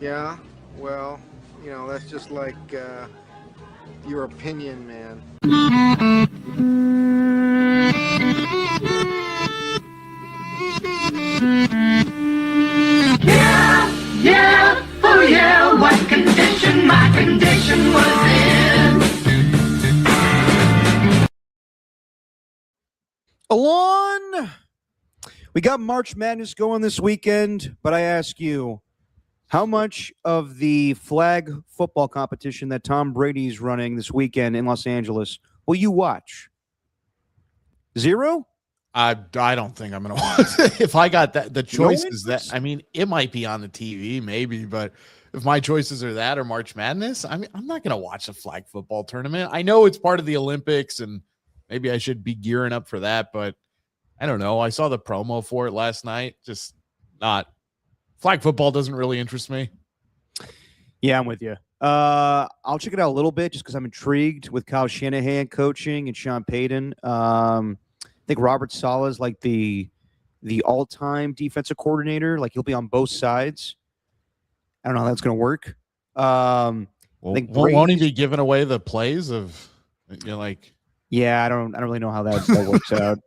Yeah, well, that's just like your opinion, man. Yeah, yeah, oh yeah, what condition my condition was in. Alon, we got March Madness going this weekend, but I ask you, how much of the flag football competition that Tom Brady's running this weekend in Los Angeles will you watch? Zero? I don't think I'm going to watch it. If I got that, the choices interest? I mean, it might be on the TV, maybe, but if my choices are that or March Madness, I mean, I'm not going to watch a flag football tournament. I know it's part of the Olympics and maybe I should be gearing up for that, but I don't know. I saw the promo for it last night. Just not. Flag football doesn't really interest me. Yeah, I'm with you. I'll check it out a little bit just because I'm intrigued with Kyle Shanahan coaching and Sean Payton. I think Robert Saleh is like the all-time defensive coordinator. Like he'll be on both sides. I don't know how that's going to work. Well, won't he be giving away the plays of like? Yeah, I don't really know how that works out.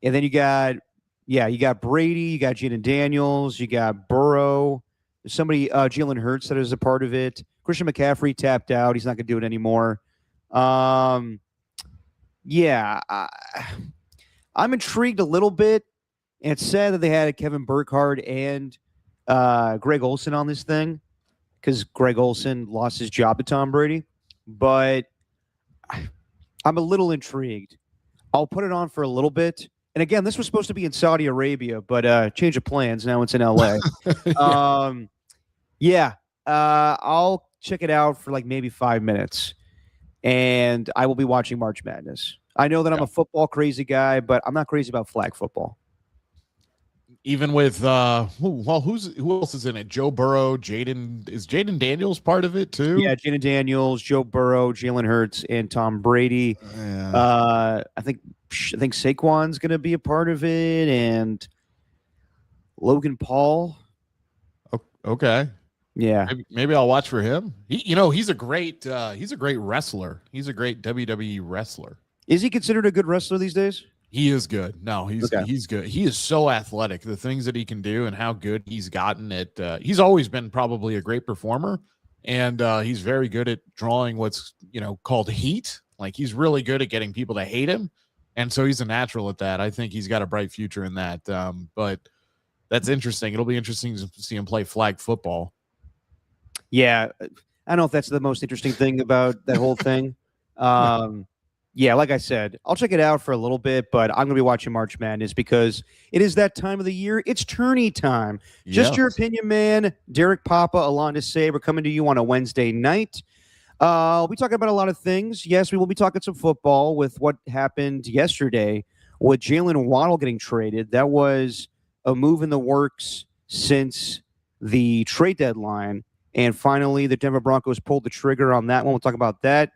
And then you got Brady, you got Jaylen Daniels, you got Burrow. There's somebody, Jalen Hurts, that is a part of it. Christian McCaffrey tapped out. He's not going to do it anymore. Yeah, I'm intrigued a little bit. And it's sad that they had Kevin Burkhardt and Greg Olsen on this thing because Greg Olsen lost his job to Tom Brady. But I'm a little intrigued. I'll put it on for a little bit. And again, this was supposed to be in Saudi Arabia, but change of plans. Now it's in LA. I'll check it out for like maybe 5 minutes. And I will be watching March Madness. I know that I'm a football crazy guy, but I'm not crazy about flag football. Even with who else is in it? Joe Burrow, Jayden Daniels part of it too? Yeah, Jayden Daniels, Joe Burrow, Jalen Hurts, and Tom Brady. Yeah. I think Saquon's going to be a part of it, and Logan Paul. Okay. Yeah. Maybe I'll watch for him. He's a great wrestler. He's a great WWE wrestler. Is he considered a good wrestler these days? He is good. No, he's good. He is so athletic. The things that he can do and how good he's gotten at. He's always been probably a great performer, and he's very good at drawing what's called heat. Like he's really good at getting people to hate him, and so he's a natural at that. I think he's got a bright future in that. But that's interesting. It'll be interesting to see him play flag football. Yeah, I don't know if that's the most interesting thing about that whole thing. Yeah, like I said, I'll check it out for a little bit, but I'm going to be watching March Madness because it is that time of the year. It's tourney time. Just your opinion, man. Derek Papa, Alon Desai, we're coming to you on a Wednesday night. We'll be talking about a lot of things. Yes, we will be talking some football with what happened yesterday with Jaylen Waddle getting traded. That was a move in the works since the trade deadline, and finally the Denver Broncos pulled the trigger on that one. We'll talk about that.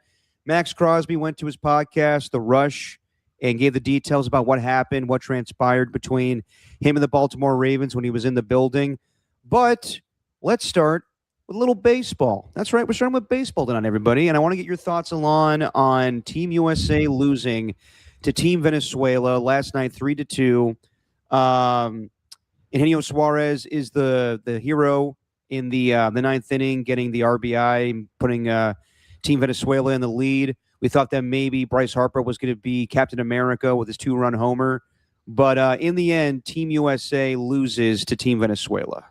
Maxx Crosby went to his podcast, The Rush, and gave the details about what happened, what transpired between him and the Baltimore Ravens when he was in the building. But let's start with a little baseball. That's right. We're starting with baseball tonight, everybody. And I want to get your thoughts, Alon, on Team USA losing to Team Venezuela last night, 3-2. Eugenio Suarez is the hero in the ninth inning, getting the RBI, putting Team Venezuela in the lead. We thought that maybe Bryce Harper was going to be Captain America with his 2-run homer. But in the end, Team USA loses to Team Venezuela.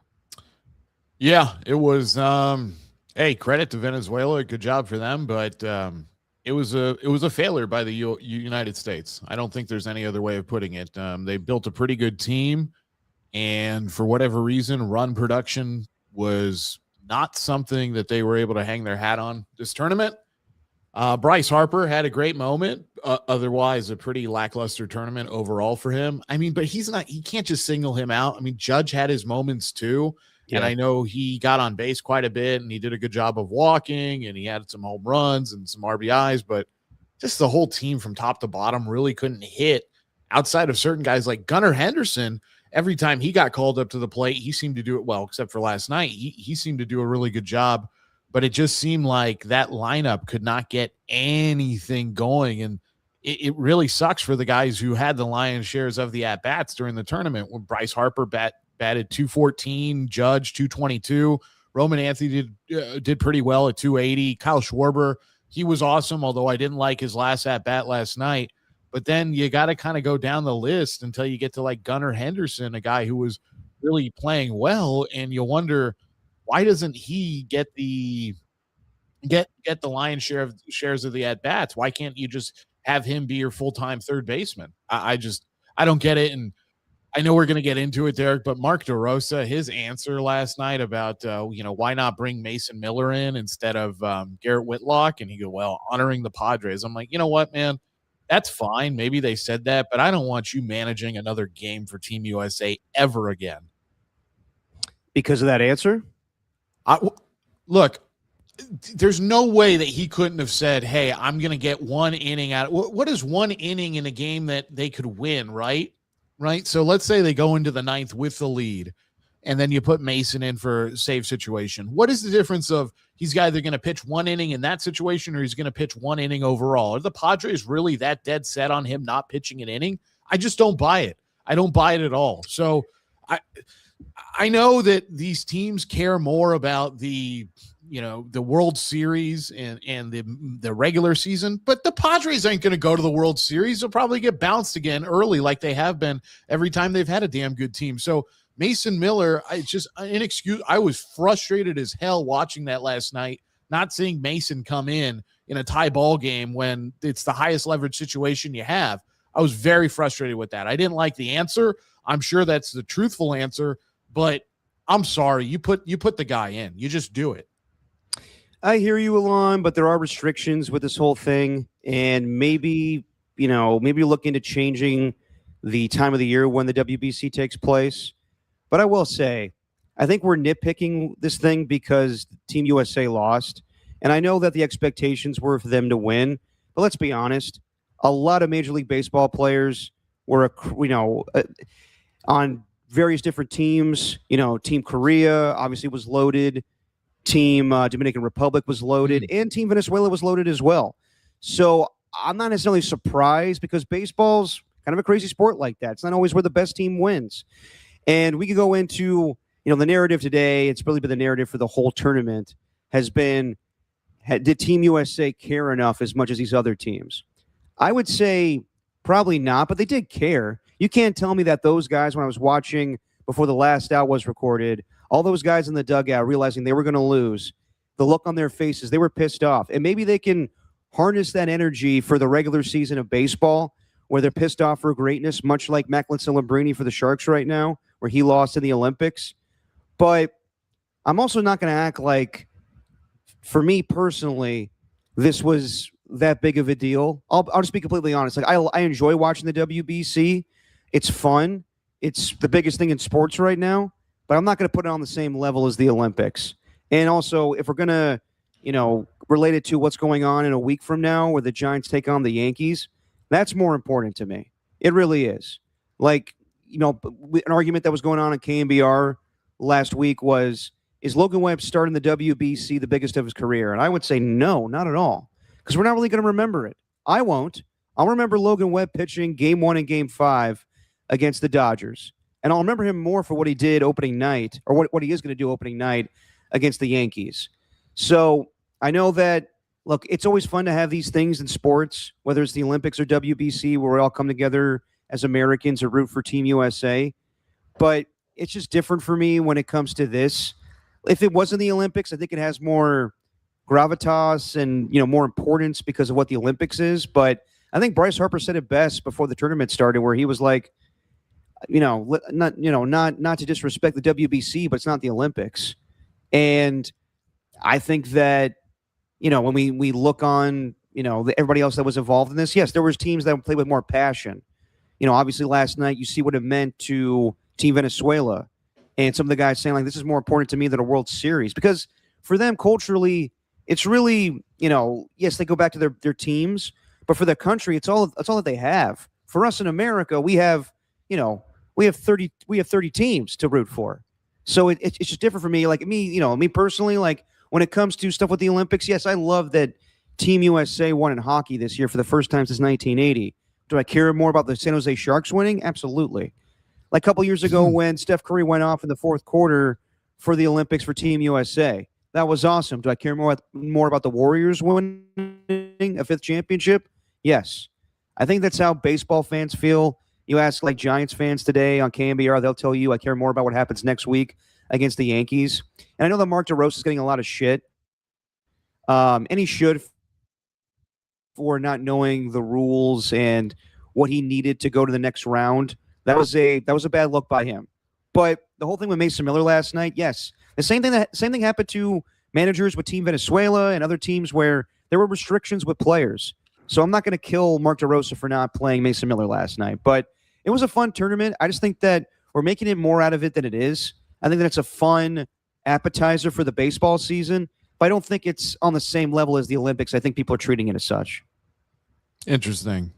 Yeah, it was credit to Venezuela. Good job for them. But it was a failure by the United States. I don't think there's any other way of putting it. They built a pretty good team. And for whatever reason, run production was not something that they were able to hang their hat on this tournament. Bryce Harper had a great moment. Otherwise, a pretty lackluster tournament overall for him. I mean, but he can't just single him out. I mean, Judge had his moments too. Yeah. And I know he got on base quite a bit and he did a good job of walking and he had some home runs and some RBIs, but just the whole team from top to bottom really couldn't hit outside of certain guys like Gunnar Henderson. every time he got called up to the plate, he seemed to do it well, except for last night. He seemed to do a really good job, but it just seemed like that lineup could not get anything going. And it really sucks for the guys who had the lion's shares of the at-bats during the tournament. When Bryce Harper batted 214, Judge 222, Roman Anthony did pretty well at 280. Kyle Schwarber, he was awesome, although I didn't like his last at-bat last night. But then you got to kind of go down the list until you get to like Gunnar Henderson, a guy who was really playing well, and you wonder, why doesn't he get the lion's shares of the at-bats? Why can't you just have him be your full-time third baseman? I don't get it. And I know we're going to get into it, Derek, but Mark DeRosa, his answer last night about, why not bring Mason Miller in instead of Garrett Whitlock? And he go, well, honoring the Padres. I'm like, you know what, man? That's fine. Maybe they said that, but I don't want you managing another game for Team USA ever again. Because of that answer? Look, there's no way that he couldn't have said, hey, I'm going to get one inning out. What is one inning in a game that they could win, right? Right. So let's say they go into the ninth with the lead, and then you put Mason in for save situation. What is the difference of he's either going to pitch one inning in that situation or he's going to pitch one inning overall? Are the Padres really that dead set on him not pitching an inning? I just don't buy it. I don't buy it at all. So I know that these teams care more about the World Series and the regular season, but the Padres ain't going to go to the World Series. They'll probably get bounced again early like they have been every time they've had a damn good team. So Mason Miller, it's just inexcusable. I was frustrated as hell watching that last night, not seeing Mason come in a tie ball game when it's the highest leverage situation you have. I was very frustrated with that. I didn't like the answer. I'm sure that's the truthful answer, but I'm sorry. You put the guy in. You just do it. I hear you, Alon, but there are restrictions with this whole thing, and maybe look into changing the time of the year when the WBC takes place. But I will say, I think we're nitpicking this thing because Team USA lost, and I know that the expectations were for them to win. But let's be honest, a lot of Major League Baseball players were, on various different teams. Team Korea obviously was loaded. Team Dominican Republic was loaded, and Team Venezuela was loaded as well. So I'm not necessarily surprised because baseball's kind of a crazy sport like that. It's not always where the best team wins. And we could go into, the narrative today. It's really been the narrative for the whole tournament has been, did Team USA care enough as much as these other teams? I would say probably not, but they did care. You can't tell me that those guys, when I was watching before the last out was recorded, all those guys in the dugout realizing they were going to lose, the look on their faces, they were pissed off. And maybe they can harness that energy for the regular season of baseball where they're pissed off for greatness, much like Macklin Celebrini for the Sharks right now, where he lost in the Olympics. But I'm also not going to act like, for me personally, this was that big of a deal. I'll just be completely honest. Like I enjoy watching the WBC. It's fun. It's the biggest thing in sports right now. But I'm not going to put it on the same level as the Olympics. And also, if we're going to, relate it to what's going on in a week from now where the Giants take on the Yankees, that's more important to me. It really is. Like, an argument that was going on KMBR last week was, is Logan Webb starting the WBC the biggest of his career? And I would say no, not at all. Because we're not really going to remember it. I won't. I'll remember Logan Webb pitching Game 1 and Game 5 against the Dodgers. And I'll remember him more for what he did opening night, or what he is going to do opening night against the Yankees. So I know that, look, it's always fun to have these things in sports, whether it's the Olympics or WBC, where we all come together as Americans or root for Team USA. But it's just different for me when it comes to this. If it wasn't the Olympics, I think it has more gravitas and, more importance because of what the Olympics is. But I think Bryce Harper said it best before the tournament started, where he was like, not to disrespect the WBC, but it's not the Olympics. And I think that, when we look on, everybody else that was involved in this, yes, there was teams that played with more passion. Obviously last night you see what it meant to Team Venezuela and some of the guys saying like, this is more important to me than a World Series, because for them culturally, it's really, yes, they go back to their teams, but for their country, it's all that they have. For us in America, we have, we have 30 teams to root for. So it's just different for me. Like me personally, like when it comes to stuff with the Olympics, yes, I love that Team USA won in hockey this year for the first time since 1980. Do I care more about the San Jose Sharks winning? Absolutely. Like a couple years ago when Steph Curry went off in the fourth quarter for the Olympics for Team USA. That was awesome. Do I care more about the Warriors winning a fifth championship? Yes. I think that's how baseball fans feel. You ask like Giants fans today on KNBR, they'll tell you I care more about what happens next week against the Yankees. And I know that Mark DeRosa is getting a lot of shit. And he should for not knowing the rules and what he needed to go to the next round. That was a bad look by him. But the whole thing with Mason Miller last night, yes. The same thing happened to managers with Team Venezuela and other teams where there were restrictions with players. So I'm not going to kill Mark DeRosa for not playing Mason Miller last night. But it was a fun tournament. I just think that we're making it more out of it than it is. I think that it's a fun appetizer for the baseball season. But I don't think it's on the same level as the Olympics. I think people are treating it as such. Interesting.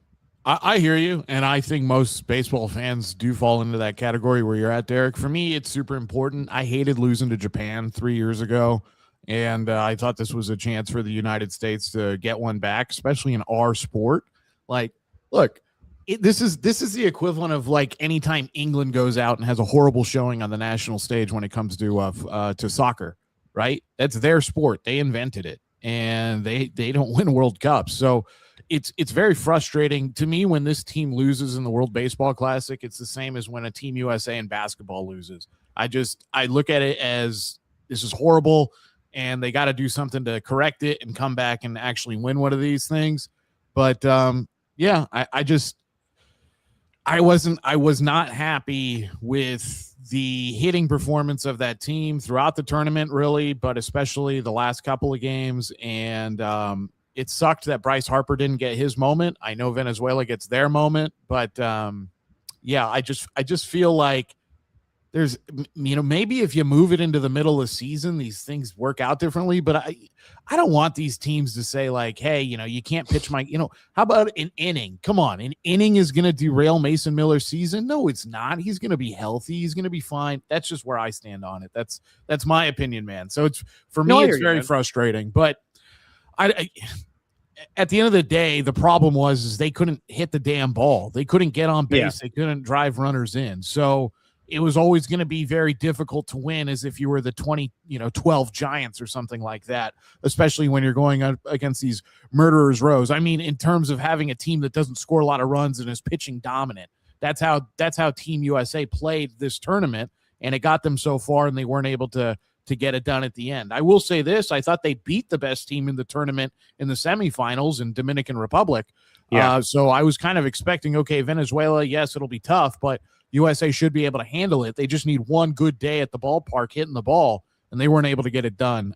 I hear you, and I think most baseball fans do fall into that category where you're at, Derek. For me, it's super important. I hated losing to Japan 3 years ago, and I thought this was a chance for the United States to get one back, especially in our sport. Like, look, this is the equivalent of like anytime England goes out and has a horrible showing on the national stage when it comes to soccer, right? That's their sport. They invented it, and they don't win World Cups. So it's very frustrating to me when this team loses in the World Baseball Classic. It's the same as when a Team USA in basketball loses. I look at it as this is horrible, and they got to do something to correct it and come back and actually win one of these things. But yeah, I was not happy with the hitting performance of that team throughout the tournament, really, but especially the last couple of games. And it sucked that Bryce Harper didn't get his moment. I know Venezuela gets their moment, but yeah, I just feel like there's, maybe if you move it into the middle of the season, these things work out differently. But I don't want these teams to say like, hey, you can't pitch how about an inning? Come on, an inning is going to derail Mason Miller's season? No, it's not. He's going to be healthy. He's going to be fine. That's just where I stand on it. That's my opinion, man. So it's it's very frustrating. But at the end of the day, the problem was they couldn't hit the damn ball. They couldn't get on base. Yeah. They couldn't drive runners in. So it was always going to be very difficult to win as if you were the 12 Giants or something like that, especially when you're going up against these murderers rows. I mean, in terms of having a team that doesn't score a lot of runs and is pitching dominant. That's how Team USA played this tournament, and it got them so far, and they weren't able to get it done at the end. I will say this. I thought they beat the best team in the tournament in the semifinals in Dominican Republic. Yeah. So I was kind of expecting, okay, Venezuela, yes, it'll be tough, but USA should be able to handle it. They just need one good day at the ballpark hitting the ball, and they weren't able to get it done.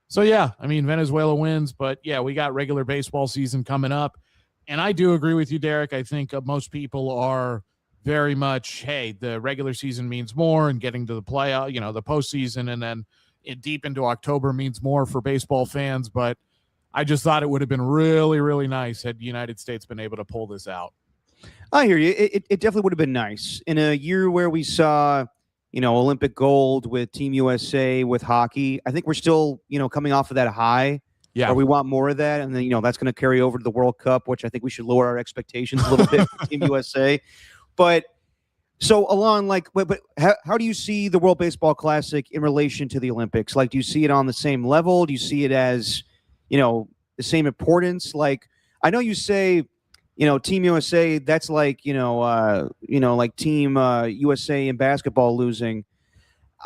So, yeah, I mean, Venezuela wins, but, yeah, we got regular baseball season coming up. And I do agree with you, Derek. I think most people are very much, hey, the regular season means more, and getting to the playoff, the postseason, and then deep into October means more for baseball fans. But I just thought it would have been really, really nice had the United States been able to pull this out. I hear you. It definitely would have been nice in a year where we saw, Olympic gold with Team USA with hockey. I think we're still, coming off of that high. Yeah. Or we want more of that. And then, that's going to carry over to the World Cup, which I think we should lower our expectations a little bit for Team USA. But so along, but how do you see the World Baseball Classic in relation to the Olympics? Like, do you see it on the same level? Do you see it as, the same importance? Like, I know you say, Team USA, that's like, like Team USA in basketball losing.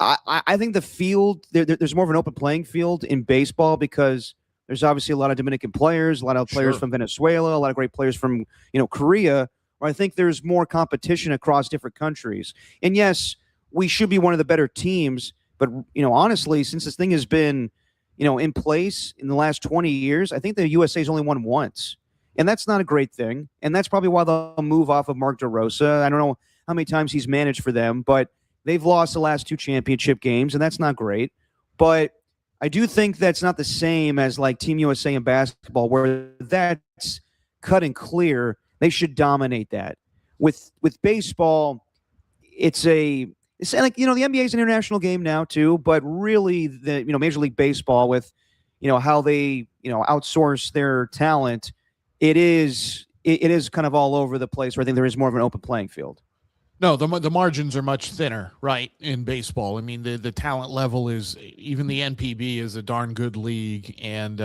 I think the field, there's more of an open playing field in baseball because there's obviously a lot of Dominican players, a lot of players from Venezuela, a lot of great players from, Korea, where I think there's more competition across different countries. And yes, we should be one of the better teams. But, honestly, since this thing has been, in place in the last 20 years, I think the USA's only won once. And that's not a great thing. And that's probably why they'll move off of Mark DeRosa. I don't know how many times he's managed for them, but they've lost the last 2 championship games, and that's not great. But I do think that's not the same as like Team USA in basketball, where that's cut and clear. They should dominate that. With baseball, it's like, the NBA is an international game now too, but really the, Major League Baseball with, how they, outsource their talent, it is kind of all over the place where I think there is more of an open playing field. No, the margins are much thinner, right, in baseball. I mean, the talent level is, even the NPB is a darn good league. And,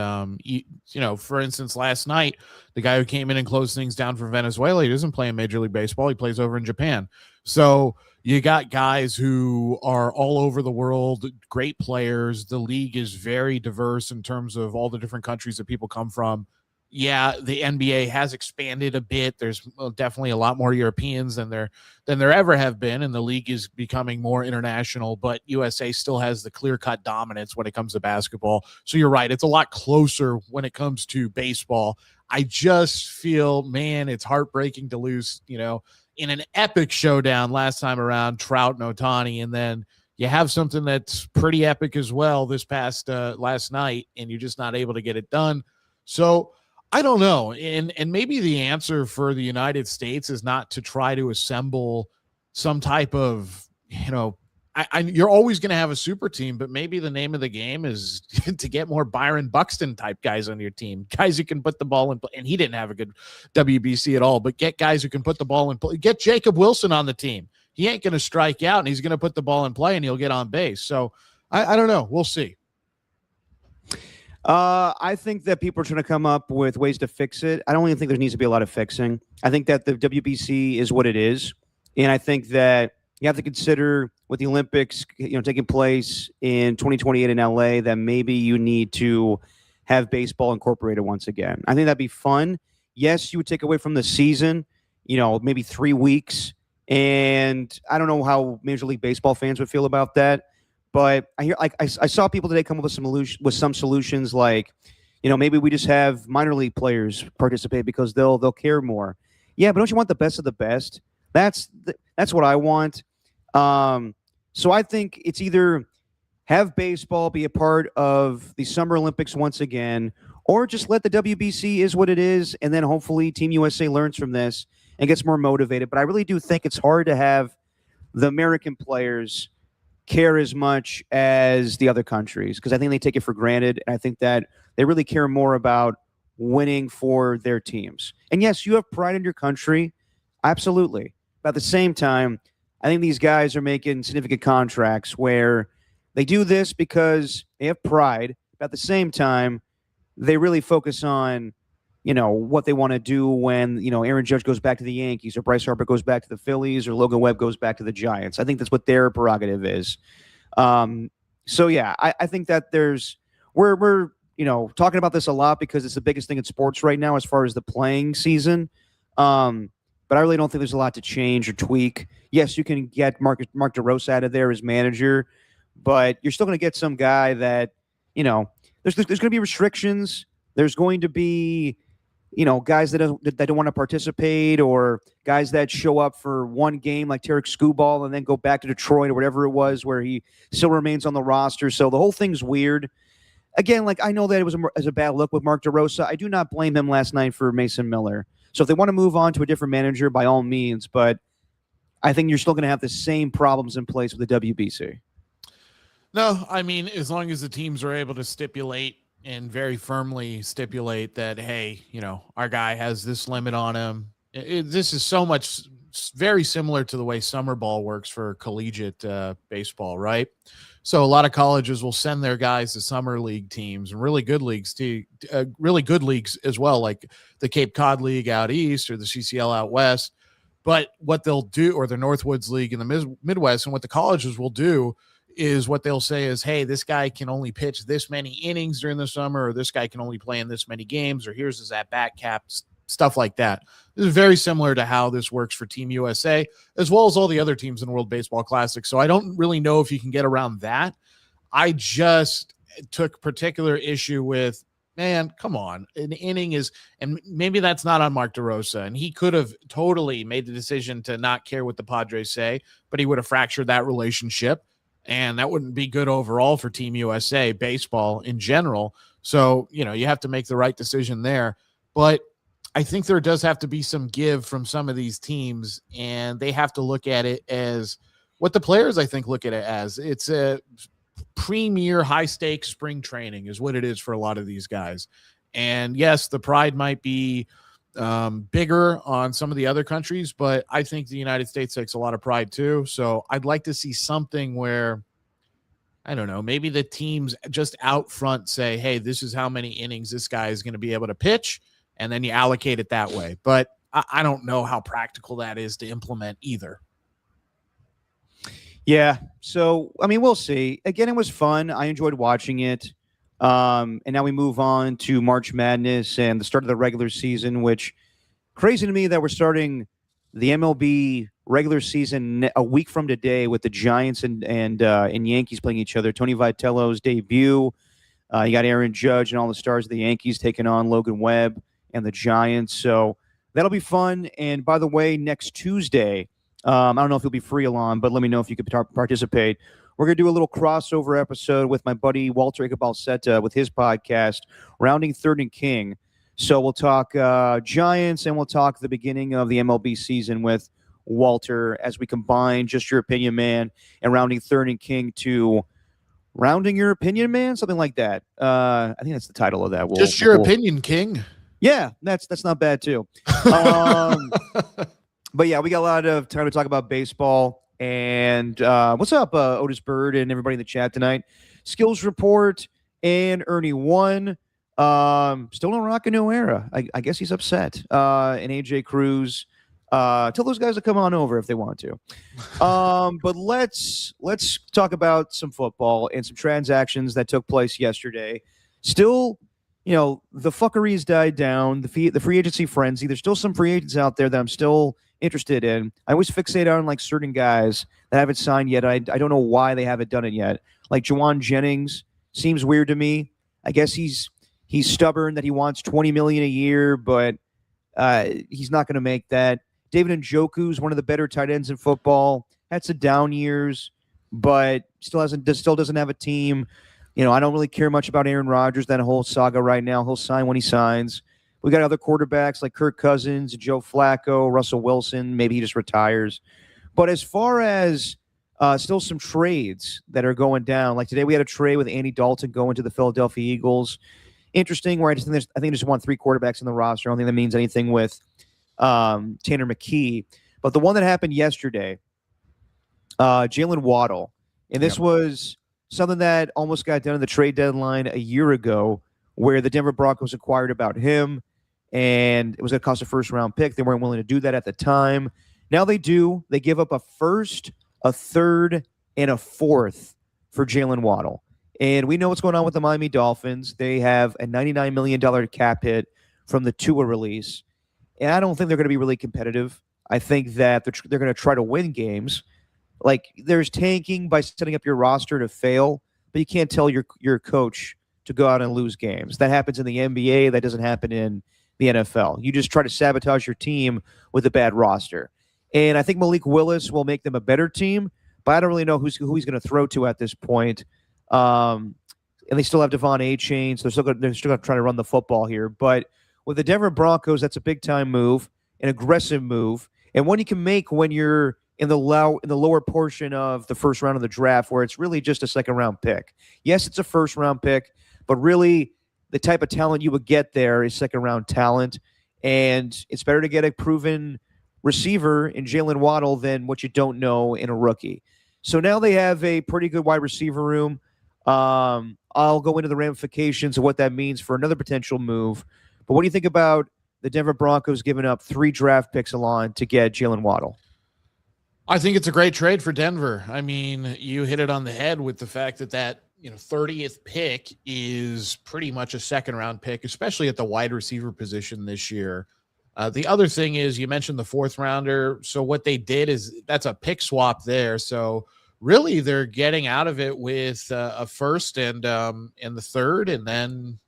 for instance, last night, the guy who came in and closed things down for Venezuela, he doesn't play in Major League Baseball. He plays over in Japan. So you got guys who are all over the world, great players. The league is very diverse in terms of all the different countries that people come from. Yeah, the NBA has expanded a bit. There's definitely a lot more Europeans than there ever have been, and the league is becoming more international, but USA still has the clear-cut dominance when it comes to basketball. So you're right, it's a lot closer when it comes to baseball. I just feel, man, it's heartbreaking to lose, in an epic showdown last time around, Trout and Ohtani, and then you have something that's pretty epic as well this past last night, and you're just not able to get it done. So I don't know. And maybe the answer for the United States is not to try to assemble some type of, you're always going to have a super team, but maybe the name of the game is to get more Byron Buxton type guys on your team, guys who can put the ball in play. And he didn't have a good WBC at all, but get guys who can put the ball in play. Get Jacob Wilson on the team. He ain't going to strike out, and he's going to put the ball in play, and he'll get on base. So I don't know. We'll see. I think that people are trying to come up with ways to fix it. I don't even think there needs to be a lot of fixing. I think that the WBC is what it is. And I think that you have to consider with the Olympics, taking place in 2028 in LA, that maybe you need to have baseball incorporated once again. I think that'd be fun. Yes, you would take away from the season, maybe 3 weeks. And I don't know how Major League Baseball fans would feel about that. But I saw people today come up with some solutions, like, maybe we just have minor league players participate because they'll care more. Yeah, but don't you want the best of the best? That's what I want. So I think it's either have baseball be a part of the Summer Olympics once again, or just let the WBC is what it is, and then hopefully Team USA learns from this and gets more motivated. But I really do think it's hard to have the American players care as much as the other countries, because I think they take it for granted, and I think that they really care more about winning for their teams. And yes, you have pride in your country, absolutely. But at the same time, I think these guys are making significant contracts where they do this because they have pride, but at the same time, they really focus on, what they want to do when, Aaron Judge goes back to the Yankees, or Bryce Harper goes back to the Phillies, or Logan Webb goes back to the Giants. I think that's what their prerogative is. So yeah, I think that we're talking about this a lot because it's the biggest thing in sports right now as far as the playing season. But I really don't think there's a lot to change or tweak. Yes, you can get Mark DeRosa out of there as manager, but you're still going to get some guy that, there's going to be restrictions. There's going to be, guys that don't want to participate, or guys that show up for one game like Tarek Skubal and then go back to Detroit or whatever it was, where he still remains on the roster. So the whole thing's weird. Again, I know that it was a bad look with Mark DeRosa. I do not blame him last night for Mason Miller. So if they want to move on to a different manager, by all means, but I think you're still going to have the same problems in place with the WBC. No, I mean, as long as the teams are able to stipulate and very firmly stipulate that, hey, our guy has this limit on him. This is so much very similar to the way summer ball works for collegiate baseball, right? So a lot of colleges will send their guys to summer league teams, and really good leagues as well, like the Cape Cod League out east or the CCL out west. But what they'll do, or the Northwoods League in the Midwest, and what the colleges will do is what they'll say is, hey, this guy can only pitch this many innings during the summer, or this guy can only play in this many games, or here's his at-bat cap, stuff like that. This is very similar to how this works for Team USA, as well as all the other teams in World Baseball Classic. So I don't really know if you can get around that. I just took particular issue with, man, come on. An inning is, and maybe that's not on Mark DeRosa, and he could have totally made the decision to not care what the Padres say, but he would have fractured that relationship. And that wouldn't be good overall for Team USA baseball in general. So, you have to make the right decision there. But I think there does have to be some give from some of these teams, and they have to look at it as what the players, I think, look at it as. It's a premier high-stakes spring training is what it is for a lot of these guys. And yes, the pride might be bigger on some of the other countries, but I think the United States takes a lot of pride too. So I'd like to see something where, I don't know, maybe the teams just out front say, hey, this is how many innings this guy is going to be able to pitch, and then you allocate it that way. But I don't know how practical that is to implement either. Yeah. So, I mean, we'll see. Again, it was fun. I enjoyed watching it. And now we move on to March Madness and the start of the regular season, which crazy to me that we're starting the MLB regular season a week from today with the Giants and Yankees playing each other. Tony Vitello's debut. You got Aaron Judge and all the stars of the Yankees taking on Logan Webb and the Giants. So that'll be fun. And by the way, next Tuesday, I don't know if you'll be free, Alon, but let me know if you could participate. We're going to do a little crossover episode with my buddy Walter Icabalseta with his podcast, Rounding Third and King. So we'll talk Giants and we'll talk the beginning of the MLB season with Walter as we combine Just Your Opinion Man and Rounding Third and King to Rounding Your Opinion Man, something like that. I think that's the title of that. Just Your Opinion King. Yeah, that's not bad too. But yeah, we got a lot of time to talk about baseball. And what's up, Otis Bird and everybody in the chat tonight? Skills Report and Ernie One. Still no Rock a New Era. I guess he's upset. And AJ Cruz. Tell those guys to come on over if they want to. But let's talk about some football and some transactions that took place yesterday. Still, the fuckery has died down. The free agency frenzy. There's still some free agents out there that I'm still interested in. I always fixate on like certain guys that haven't signed yet. I don't know why they haven't done it yet. Like Jawan Jennings seems weird to me. I guess he's stubborn that he wants $20 million a year, but he's not going to make that. David Njoku's one of the better tight ends in football. Had some down years, but still doesn't have a team. I don't really care much about Aaron Rodgers, that whole saga right now. He'll sign when he signs. We got other quarterbacks like Kirk Cousins, Joe Flacco, Russell Wilson. Maybe he just retires. But as far as still some trades that are going down, like today we had a trade with Andy Dalton going to the Philadelphia Eagles. Interesting, where I think there's one 3 quarterbacks in the roster. I don't think that means anything with Tanner McKee. But the one that happened yesterday, Jaylen Waddle. And this was something that almost got done in the trade deadline a year ago, where the Denver Broncos inquired about him, and it was going to cost a first-round pick. They weren't willing to do that at the time. Now they do. They give up a first, a third, and a fourth for Jaylen Waddle. And we know what's going on with the Miami Dolphins. They have a $99 million cap hit from the Tua release. And I don't think they're going to be really competitive. I think that they're going to try to win games. Like, there's tanking by setting up your roster to fail, but you can't tell your coach to go out and lose games. That happens in the NBA. That doesn't happen in the NFL. You just try to sabotage your team with a bad roster. And I think Malik Willis will make them a better team, but I don't really know who he's going to throw to at this point. And they still have Devon A-Chain, so they're still going to try to run the football here. But with the Denver Broncos, that's a big-time move, an aggressive move, and one you can make when you're in the lower portion of the first round of the draft, where it's really just a second-round pick. Yes, it's a first-round pick, but really the type of talent you would get there is second-round talent, and it's better to get a proven receiver in Jaylen Waddle than what you don't know in a rookie. So now they have a pretty good wide receiver room. I'll go into the ramifications of what that means for another potential move. But what do you think about the Denver Broncos giving up 3 draft picks along to get Jaylen Waddle? I think it's a great trade for Denver. I mean, you hit it on the head with the fact that 30th pick is pretty much a second-round pick, especially at the wide receiver position this year. The other thing is, you mentioned the 4th rounder. So what they did is that's a pick swap there. So really, they're getting out of it with a first and the 3rd, and then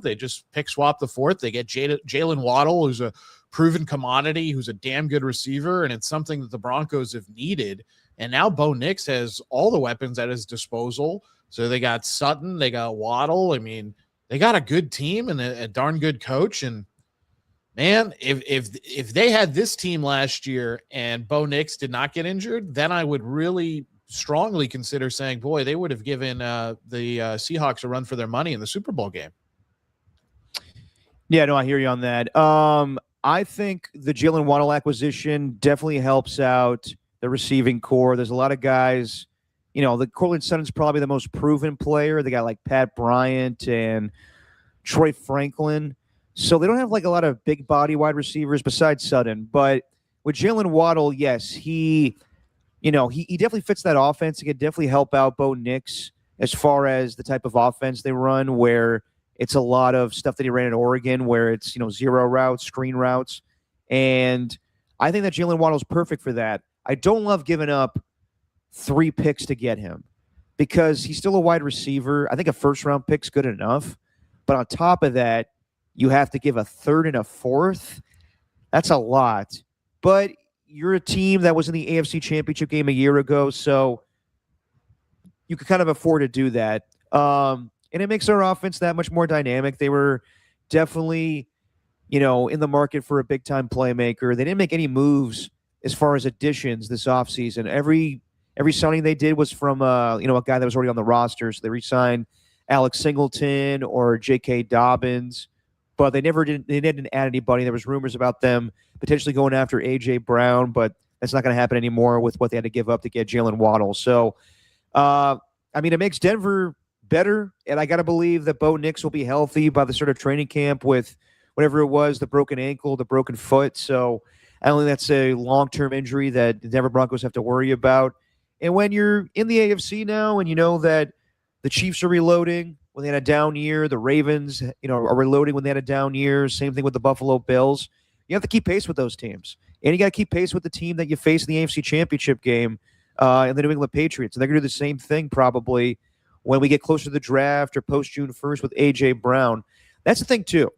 they just pick swap the 4th. They get Jaylen Waddle, who's a proven commodity, who's a damn good receiver, and it's something that the Broncos have needed. And now Bo Nix has all the weapons at his disposal. So they got Sutton, they got Waddle. I mean, they got a good team and a darn good coach. And Man, if they had this team last year and Bo Nix did not get injured, then I would really strongly consider saying, boy, they would have given the Seahawks a run for their money in the Super Bowl game. Yeah, no, I hear you on that. I think the Jaylen Waddle acquisition definitely helps out the receiving core. There's a lot of guys, the Cortland Sutton's probably the most proven player. They got like Pat Bryant and Troy Franklin. So they don't have like a lot of big body wide receivers besides Sutton. But with Jaylen Waddle, yes, he definitely fits that offense. He could definitely help out Bo Nix as far as the type of offense they run, where it's a lot of stuff that he ran in Oregon, where it's, zero routes, screen routes. And I think that Jaylen Waddle is perfect for that. I don't love giving up 3 picks to get him because he's still a wide receiver. I think a first-round pick's good enough. But on top of that, you have to give a 3rd and a 4th. That's a lot. But you're a team that was in the AFC Championship game a year ago, so you could kind of afford to do that. And it makes our offense that much more dynamic. They were definitely, in the market for a big-time playmaker. They didn't make any moves as far as additions this offseason. Every signing they did was from, a guy that was already on the roster. So they re-signed Alex Singleton or J.K. Dobbins, but they didn't add anybody. There was rumors about them potentially going after A.J. Brown, but that's not going to happen anymore with what they had to give up to get Jaylen Waddle. So, it makes Denver better, and I got to believe that Bo Nix will be healthy by the start of training camp with whatever it was, the broken ankle, the broken foot. So I don't think that's a long-term injury that the Denver Broncos have to worry about. And when you're in the AFC now and you know that the Chiefs are reloading when they had a down year, the Ravens, are reloading when they had a down year, same thing with the Buffalo Bills, you have to keep pace with those teams. And you got to keep pace with the team that you face in the AFC Championship game and the New England Patriots. And they're going to do the same thing probably when we get closer to the draft or post-June 1st with A.J. Brown. That's the thing, too.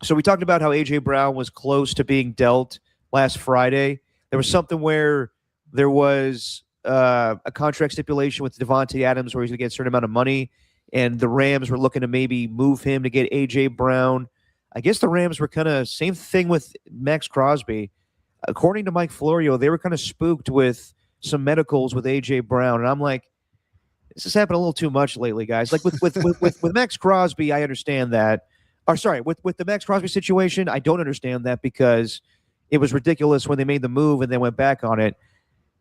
So we talked about how A.J. Brown was close to being dealt last Friday. There was something where there was a contract stipulation with Devontae Adams where he's going to get a certain amount of money, and the Rams were looking to maybe move him to get A.J. Brown. I guess the Rams were kind of same thing with Maxx Crosby. According to Mike Florio, they were kind of spooked with some medicals with A.J. Brown, and I'm like, this has happened a little too much lately, guys. Like with Maxx Crosby, I understand that. Or sorry, with the Maxx Crosby situation, I don't understand that because it was ridiculous when they made the move and then went back on it.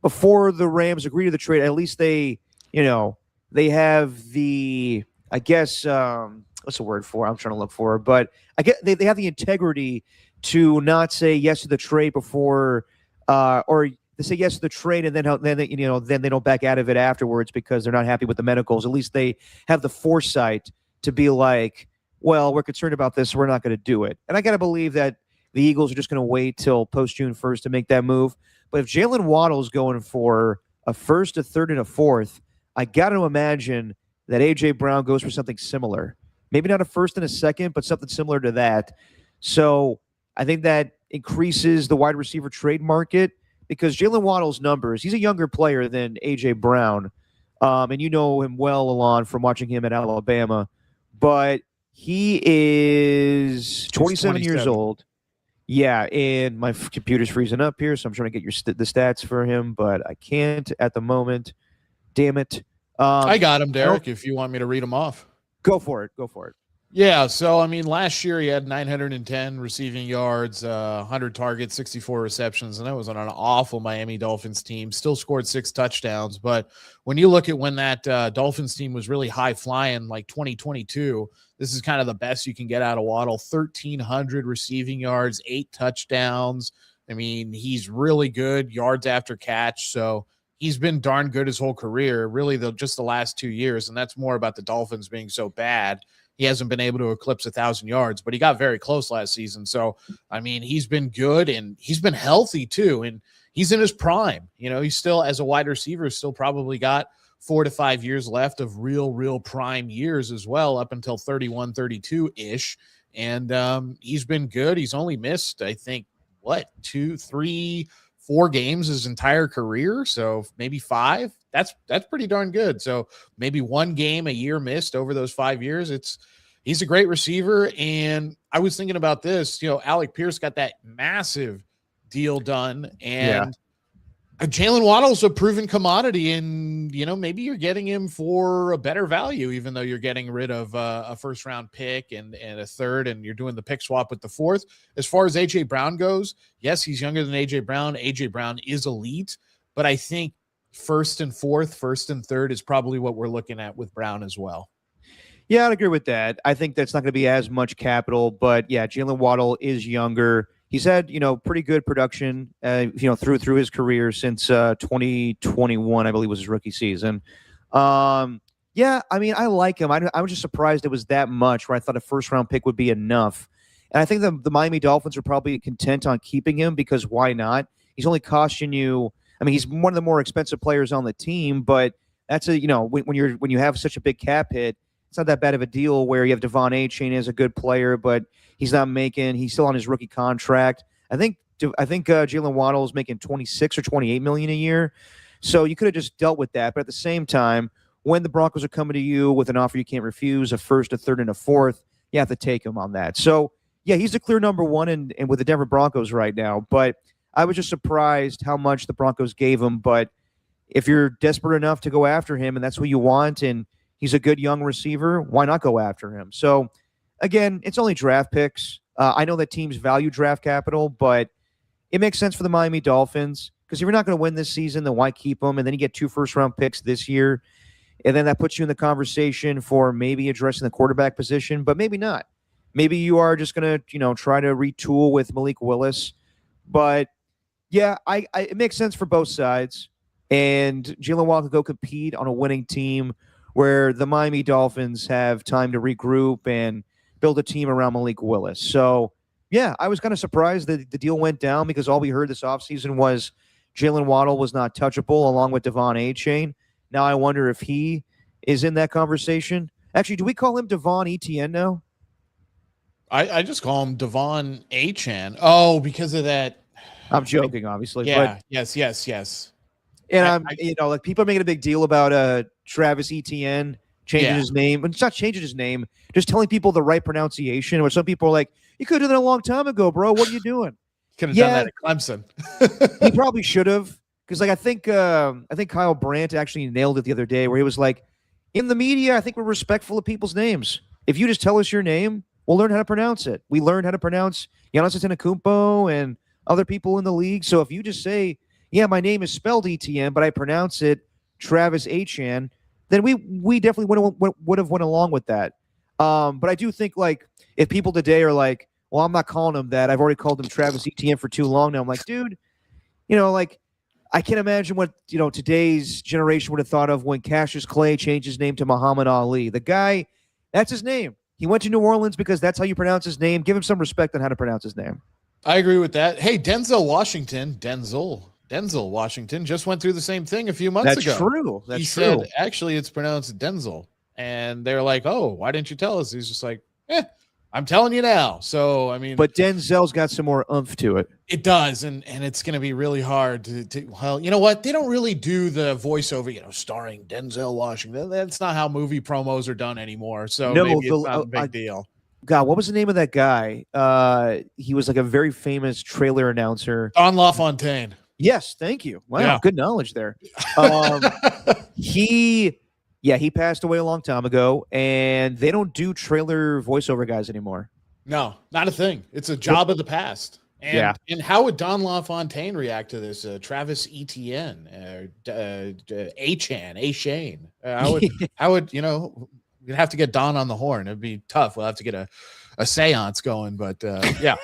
Before the Rams agreed to the trade, at least they have the, I guess, what's the word for it? I'm trying to look for it. But I get they have the integrity to not say yes to the trade before, or they say yes to the trade and then they don't back out of it afterwards because they're not happy with the medicals. At least they have the foresight to be like, well, we're concerned about this, so we're not going to do it. And I got to believe that the Eagles are just going to wait till post-June 1st to make that move. But if Jaylen Waddle is going for a 1st, a 3rd, and a 4th, I got to imagine that A.J. Brown goes for something similar. Maybe not a 1st and a 2nd, but something similar to that. So I think that increases the wide receiver trade market because Jaylen Waddle's numbers, he's a younger player than A.J. Brown. And you know him well, Alon, from watching him at Alabama. But he is 27 years old. Yeah, and my computer's freezing up here, so I'm trying to get the stats for him, but I can't at the moment. Damn it. I got him, Derek, if you want me to read them off. Go for it. Yeah, so, last year he had 910 receiving yards, 100 targets, 64 receptions, and that was on an awful Miami Dolphins team. Still scored 6 touchdowns, but when you look at when that Dolphins team was really high-flying, like 2022, this is kind of the best you can get out of Waddle. 1,300 receiving yards, 8 touchdowns. He's really good, yards after catch, so he's been darn good his whole career, really just the last 2 years, and that's more about the Dolphins being so bad. He hasn't been able to eclipse 1,000 yards, but he got very close last season. So, he's been good and he's been healthy too. And he's in his prime. He's still, as a wide receiver, still probably got 4 to 5 years left of real prime years as well, up until 31, 32-ish. And he's been good. He's only missed, I think, 2, 3, 4 games his entire career. So maybe 5. That's pretty darn good. So maybe 1 game a year missed over those 5 years. He's a great receiver. And I was thinking about this, Alec Pierce got that massive deal done. And Jaylen Waddle's a proven commodity, and maybe you're getting him for a better value, even though you're getting rid of a first-round pick and a third, and you're doing the pick swap with the fourth. As far as AJ Brown goes, yes, he's younger than AJ Brown. AJ Brown is elite, but I think first and third is probably what we're looking at with Brown as well. Yeah, I'd agree with that. I think that's not going to be as much capital, but yeah, Jaylen Waddle is younger. He's had, pretty good production, through his career since 2021, I believe was his rookie season. Yeah, I mean, I like him. I was just surprised it was that much, where I thought a first-round pick would be enough. And I think the Miami Dolphins are probably content on keeping him, because why not? He's only costing you – I mean, he's one of the more expensive players on the team, but that's when you have such a big cap hit, it's not that bad of a deal where you have Devon Achane as a good player, but he's still on his rookie contract. I think Jaylen Waddle is making $26 or $28 million a year. So you could have just dealt with that. But at the same time, when the Broncos are coming to you with an offer you can't refuse, a first, a third, and a fourth, you have to take him on that. So yeah, he's the clear number one and with the Denver Broncos right now. But I was just surprised how much the Broncos gave him. But if you're desperate enough to go after him and that's what you want, and he's a good young receiver, why not go after him? So again, it's only draft picks. I know that teams value draft capital, but it makes sense for the Miami Dolphins, because if you're not going to win this season, then why keep them? And then you get 2 first-round picks this year, and then that puts you in the conversation for maybe addressing the quarterback position, but maybe not. Maybe you are just going to, try to retool with Malik Willis. But yeah, it makes sense for both sides. And Jaylen Waddle could go compete on a winning team where the Miami Dolphins have time to regroup and build a team around Malik Willis. So, yeah, I was kind of surprised that the deal went down, because all we heard this offseason was Jaylen Waddle was not touchable, along with Devon Achane. Now I wonder if he is in that conversation. Actually, do we call him Devon Etienne now? I just call him Devon Achane. Oh, because of that. I'm joking, obviously. Yeah, but, yes. And people are making a big deal about Travis Etienne changing his name. But it's not changing his name, just telling people the right pronunciation. Or some people are like, you could have done that a long time ago, bro. What are you doing? Could have done that at Clemson. He probably should have. Because I think Kyle Brandt actually nailed it the other day, where he was like, in the media, I think we're respectful of people's names. If you just tell us your name, we'll learn how to pronounce it. We learned how to pronounce Giannis Antetokounmpo and other people in the league. So if you just say, yeah, my name is spelled ETN, but I pronounce it Travis Achane, then we definitely would have went along with that. But I do think, like, if people today are like, well, I'm not calling him that. I've already called him Travis Etienne for too long now. I'm like, dude, I can't imagine what, today's generation would have thought of when Cassius Clay changed his name to Muhammad Ali. The guy, that's his name. He went to New Orleans because that's how you pronounce his name. Give him some respect on how to pronounce his name. I agree with that. Hey, Denzel Washington just went through the same thing a few months ago. That's true. He said, actually, it's pronounced Denzel. And they're like, oh, why didn't you tell us? He's just like, I'm telling you now. So, I mean. But Denzel's got some more oomph to it. It does. And it's going to be really hard to, well, you know what? They don't really do the voiceover, starring Denzel Washington. That's not how movie promos are done anymore. So maybe it's not a big deal. God, what was the name of that guy? He was like a very famous trailer announcer. Don LaFontaine. Yes, thank you. Wow, yeah. Good knowledge there. He passed away a long time ago, and they don't do trailer voiceover guys anymore. No, not a thing. It's a job of the past. And how would Don LaFontaine react to this? Travis Etienne, Achane. How would we'd have to get Don on the horn. It'd be tough. We'll have to get a seance going, but yeah.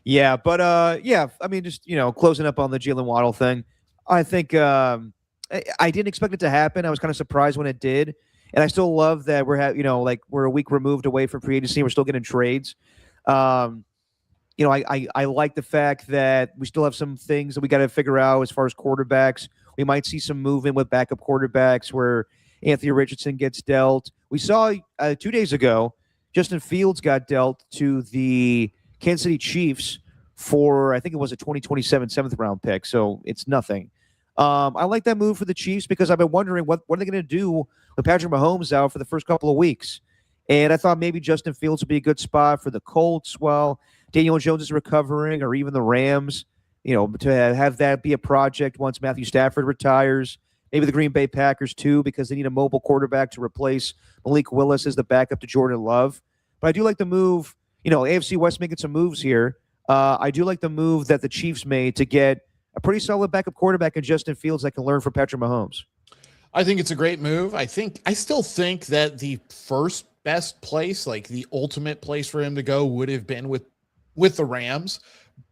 Yeah, but I mean, just closing up on the Jaylen Waddle thing, I think I didn't expect it to happen. I was kind of surprised when it did, and I still love that we're a week removed away from free agency. We're still getting trades. I like the fact that we still have some things that we got to figure out as far as quarterbacks. We might see some movement with backup quarterbacks where Anthony Richardson gets dealt. We saw 2 days ago, Justin Fields got dealt to the Kansas City Chiefs for, I think it was a 2027 7th round pick. So it's nothing. I like that move for the Chiefs because I've been wondering what are they going to do with Patrick Mahomes out for the first couple of weeks. And I thought maybe Justin Fields would be a good spot for the Colts. Well, Daniel Jones is recovering, or even the Rams, to have that be a project once Matthew Stafford retires. Maybe the Green Bay Packers, too, because they need a mobile quarterback to replace Malik Willis as the backup to Jordan Love. But I do like the move. AFC West making some moves here. I do like the move that the Chiefs made to get a pretty solid backup quarterback in Justin Fields that can learn from Patrick Mahomes. I think it's a great move. I still think that the first best place, like the ultimate place for him to go, would have been with the Rams.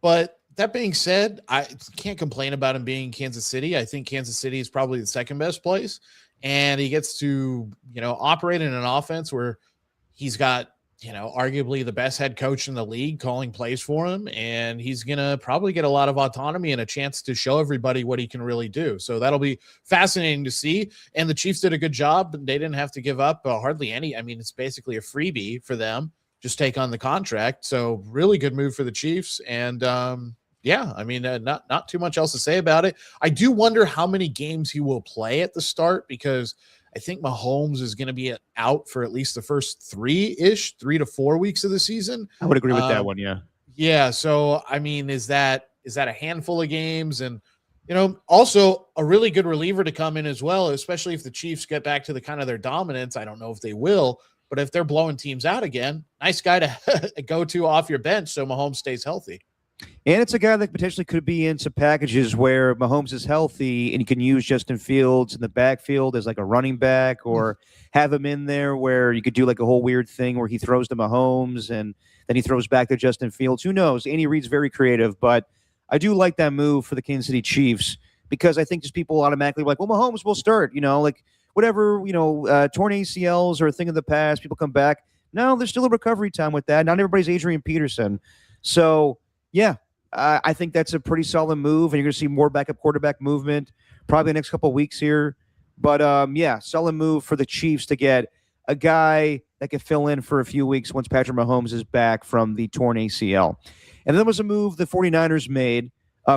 But that being said, I can't complain about him being in Kansas City. I think Kansas City is probably the second best place, and he gets to, operate in an offense where he's got, arguably the best head coach in the league calling plays for him, and he's going to probably get a lot of autonomy and a chance to show everybody what he can really do. So that'll be fascinating to see. And the Chiefs did a good job. They didn't have to give up hardly any. I mean, it's basically a freebie for them. Just take on the contract. So really good move for the Chiefs. And not too much else to say about it. I do wonder how many games he will play at the start, because I think Mahomes is going to be out for at least the first 3 to 4 weeks of the season. I would agree with that one. Yeah. Yeah. So, I mean, is that a handful of games? And, also a really good reliever to come in as well, especially if the Chiefs get back to the kind of their dominance. I don't know if they will, but if they're blowing teams out again, nice guy to go to off your bench so Mahomes stays healthy. And it's a guy that potentially could be in some packages where Mahomes is healthy and you can use Justin Fields in the backfield as like a running back, or have him in there where you could do like a whole weird thing where he throws to Mahomes and then he throws back to Justin Fields. Who knows? Andy Reid's very creative, but I do like that move for the Kansas City Chiefs, because I think just people automatically like, well, Mahomes will start, like whatever, torn ACLs are a thing of the past. People come back. No, there's still a recovery time with that. Not everybody's Adrian Peterson. So, yeah, I think that's a pretty solid move, and you're going to see more backup quarterback movement probably the next couple of weeks here. But, solid move for the Chiefs to get a guy that can fill in for a few weeks once Patrick Mahomes is back from the torn ACL. And then there was a move the 49ers made.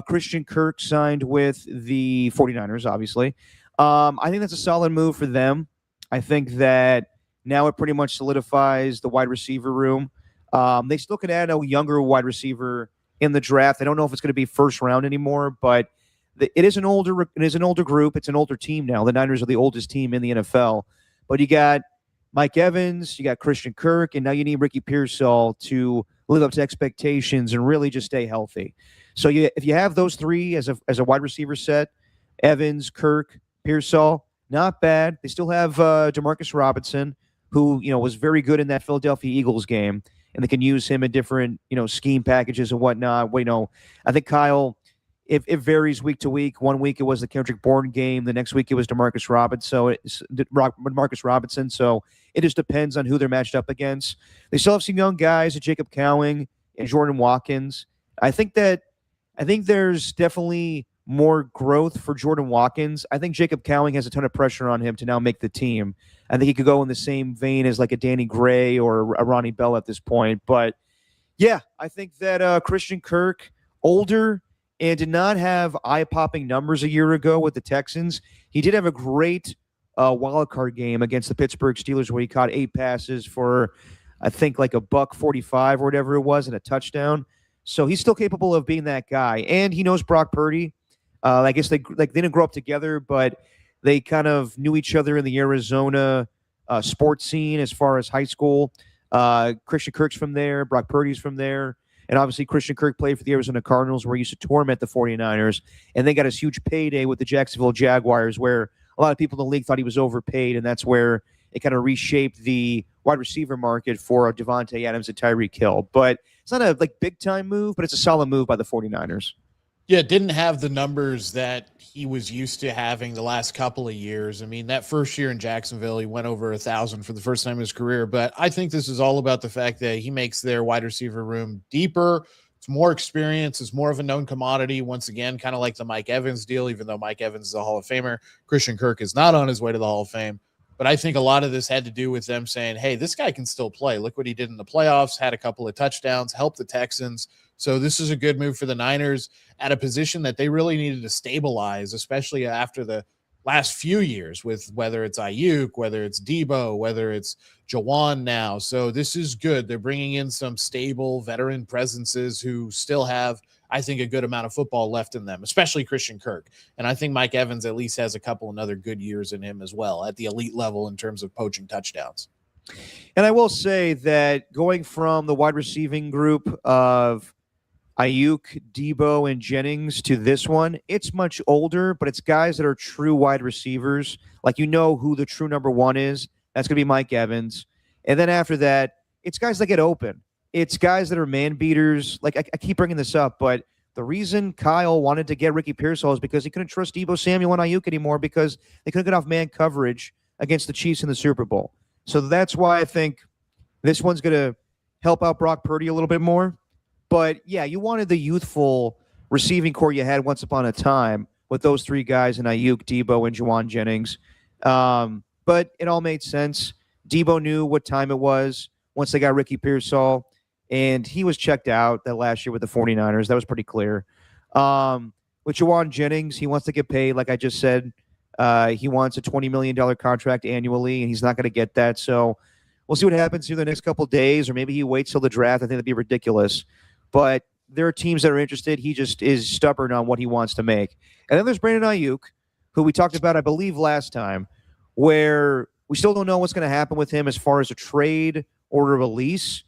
Christian Kirk signed with the 49ers, obviously. I think that's a solid move for them. I think that now it pretty much solidifies the wide receiver room. They still could add a younger wide receiver in the draft. I don't know if it's going to be first round anymore, but it is an older group. It's an older team now. The Niners are the oldest team in the NFL. But you got Mike Evans, you got Christian Kirk, and now you need Ricky Pearsall to live up to expectations and really just stay healthy. So if you have those three as a wide receiver set, Evans, Kirk, Pearsall, not bad. They still have Demarcus Robinson, who was very good in that Philadelphia Eagles game, and they can use him in different scheme packages and whatnot. I think Kyle, it varies week to week. One week it was the Kendrick Bourne game, the next week it was Demarcus Robinson. So it just depends on who they're matched up against. They still have some young guys, Jacob Cowing and Jordan Watkins. I think there's definitely more growth for Jordan Watkins. I think Jacob Cowing has a ton of pressure on him to now make the team. I think he could go in the same vein as like a Danny Gray or a Ronnie Bell at this point. But yeah, I think that Christian Kirk, older and did not have eye-popping numbers a year ago with the Texans. He did have a great wild card game against the Pittsburgh Steelers where he caught 8 passes for, I think, like $145 or whatever it was, and a touchdown. So he's still capable of being that guy. And he knows Brock Purdy. I guess they didn't grow up together, but they kind of knew each other in the Arizona sports scene as far as high school. Christian Kirk's from there. Brock Purdy's from there. And obviously Christian Kirk played for the Arizona Cardinals, where he used to torment the 49ers. And they got his huge payday with the Jacksonville Jaguars, where a lot of people in the league thought he was overpaid. And that's where it kind of reshaped the wide receiver market for Devontae Adams and Tyreek Hill. But it's not a big-time move, but it's a solid move by the 49ers. Yeah, didn't have the numbers that he was used to having the last couple of years. I mean, that first year in Jacksonville, he went over 1,000 for the first time in his career. But I think this is all about the fact that he makes their wide receiver room deeper. It's more experience. It's more of a known commodity. Once again, kind of like the Mike Evans deal, even though Mike Evans is a Hall of Famer. Christian Kirk is not on his way to the Hall of Fame. But I think a lot of this had to do with them saying, hey, this guy can still play. Look what he did in the playoffs, had a couple of touchdowns, helped the Texans. So this is a good move for the Niners at a position that they really needed to stabilize, especially after the last few years with whether it's Ayuk, whether it's Debo, whether it's Jawan now. So this is good. They're bringing in some stable veteran presences who still have, I think, a good amount of football left in them, especially Christian Kirk. And I think Mike Evans at least has a couple another good years in him as well at the elite level in terms of poaching touchdowns. And I will say that going from the wide receiving group of Ayuk, Debo, and Jennings to this one, it's much older, but it's guys that are true wide receivers. Like, you know who the true number one is. That's going to be Mike Evans. And then after that, it's guys that get open. It's guys that are man beaters. Like, I keep bringing this up, but the reason Kyle wanted to get Ricky Pearsall is because he couldn't trust Debo Samuel and Ayuk anymore because they couldn't get off man coverage against the Chiefs in the Super Bowl. So that's why I think this one's going to help out Brock Purdy a little bit more. But, yeah, you wanted the youthful receiving core you had once upon a time with those three guys in Ayuk, Debo, and Juwan Jennings. But it all made sense. Debo knew what time it was once they got Ricky Pearsall, and he was checked out that last year with the 49ers. That was pretty clear. With Juwan Jennings, he wants to get paid, like I just said. He wants a $20 million contract annually, and he's not going to get that. So we'll see what happens through the next couple of days, or maybe he waits till the draft. I think that'd be ridiculous. But there are teams that are interested. He just is stubborn on what he wants to make. And then there's Brandon Ayuk, who we talked about, I believe, last time, where we still don't know what's going to happen with him as far as a trade or a release,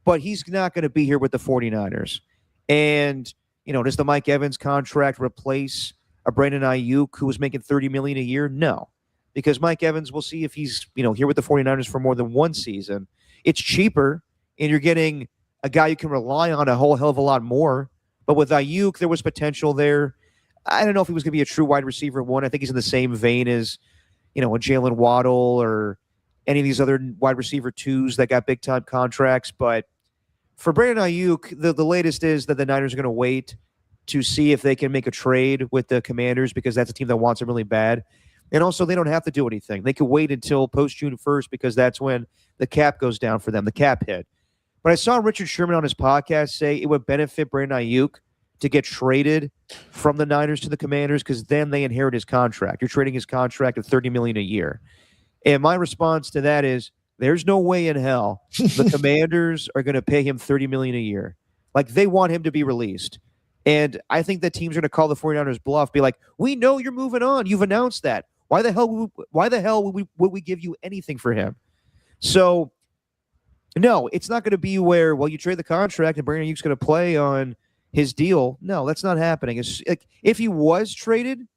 but he's not going to be here with the 49ers. And, you know, does the Mike Evans contract replace a Brandon Ayuk who was making $30 million a year? No, because Mike Evans, we'll see if he's, you know, here with the 49ers for more than one season. It's cheaper, and you're getting a guy you can rely on a whole hell of a lot more. But with Ayuk, there was potential there. I don't know if he was going to be a true wide receiver one. I think he's in the same vein as, you know, a Jaylen Waddle or any of these other wide receiver twos that got big-time contracts. But for Brandon Ayuk, the latest is that the Niners are going to wait to see if they can make a trade with the Commanders because that's a team that wants him really bad. And also, they don't have to do anything. They could wait until post-June 1st because that's when the cap goes down for them, the cap hit. But I saw Richard Sherman on his podcast say it would benefit Brandon Ayuk to get traded from the Niners to the Commanders because then they inherit his contract. You're trading his contract at $30 million a year. And my response to that is there's no way in hell the Commanders are going to pay him $30 million a year. Like, they want him to be released. And I think that teams are going to call the 49ers bluff, be like, we know you're moving on. You've announced that. Why the hell would we give you anything for him? So, no, it's not going to be where, well, you trade the contract and Brandon Ayuk's going to play on his deal. No, that's not happening. It's like, if he was traded,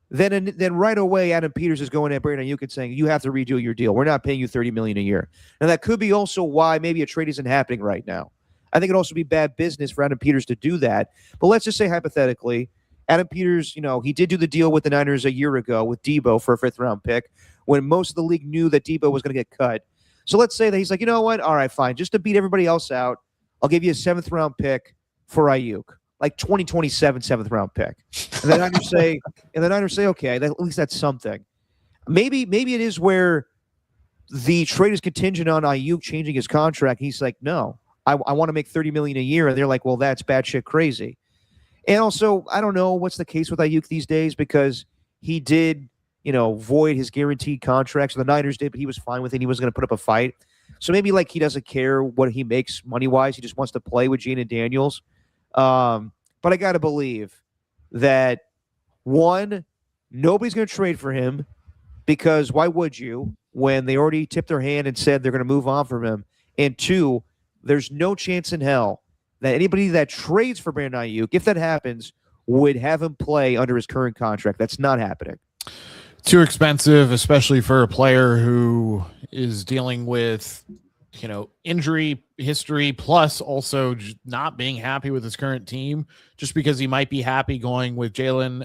then right away Adam Peters is going at Brandon Ayuk and saying, you have to redo your deal. We're not paying you $30 million a year. And that could be also why maybe a trade isn't happening right now. I think it'd also be bad business for Adam Peters to do that. But let's just say hypothetically, Adam Peters, you know, he did do the deal with the Niners a year ago with Debo for a 5th-round pick when most of the league knew that Debo was going to get cut. So let's say that he's like, you know what? All right, fine. Just to beat everybody else out, I'll give you a 7th-round pick for Ayuk, like 2027 7th-round pick. And the Niners say, okay, at least that's something. Maybe it is where the trade is contingent on Ayuk changing his contract. He's like, no, I want to make $30 million a year. And they're like, well, that's batshit crazy. And also, I don't know what's the case with Ayuk these days because he did, you know, void his guaranteed contract. So the Niners did, but he was fine with it. He wasn't going to put up a fight. So maybe like he doesn't care what he makes money-wise. He just wants to play with Jaylen Daniels. But I got to believe that, one, nobody's going to trade for him because why would you when they already tipped their hand and said they're going to move on from him? And two, there's no chance in hell that anybody that trades for Brandon Ayuk, if that happens, would have him play under his current contract. That's not happening. Too expensive, especially for a player who is dealing with, you know, injury history, plus also not being happy with his current team, just because he might be happy going with Jaylen,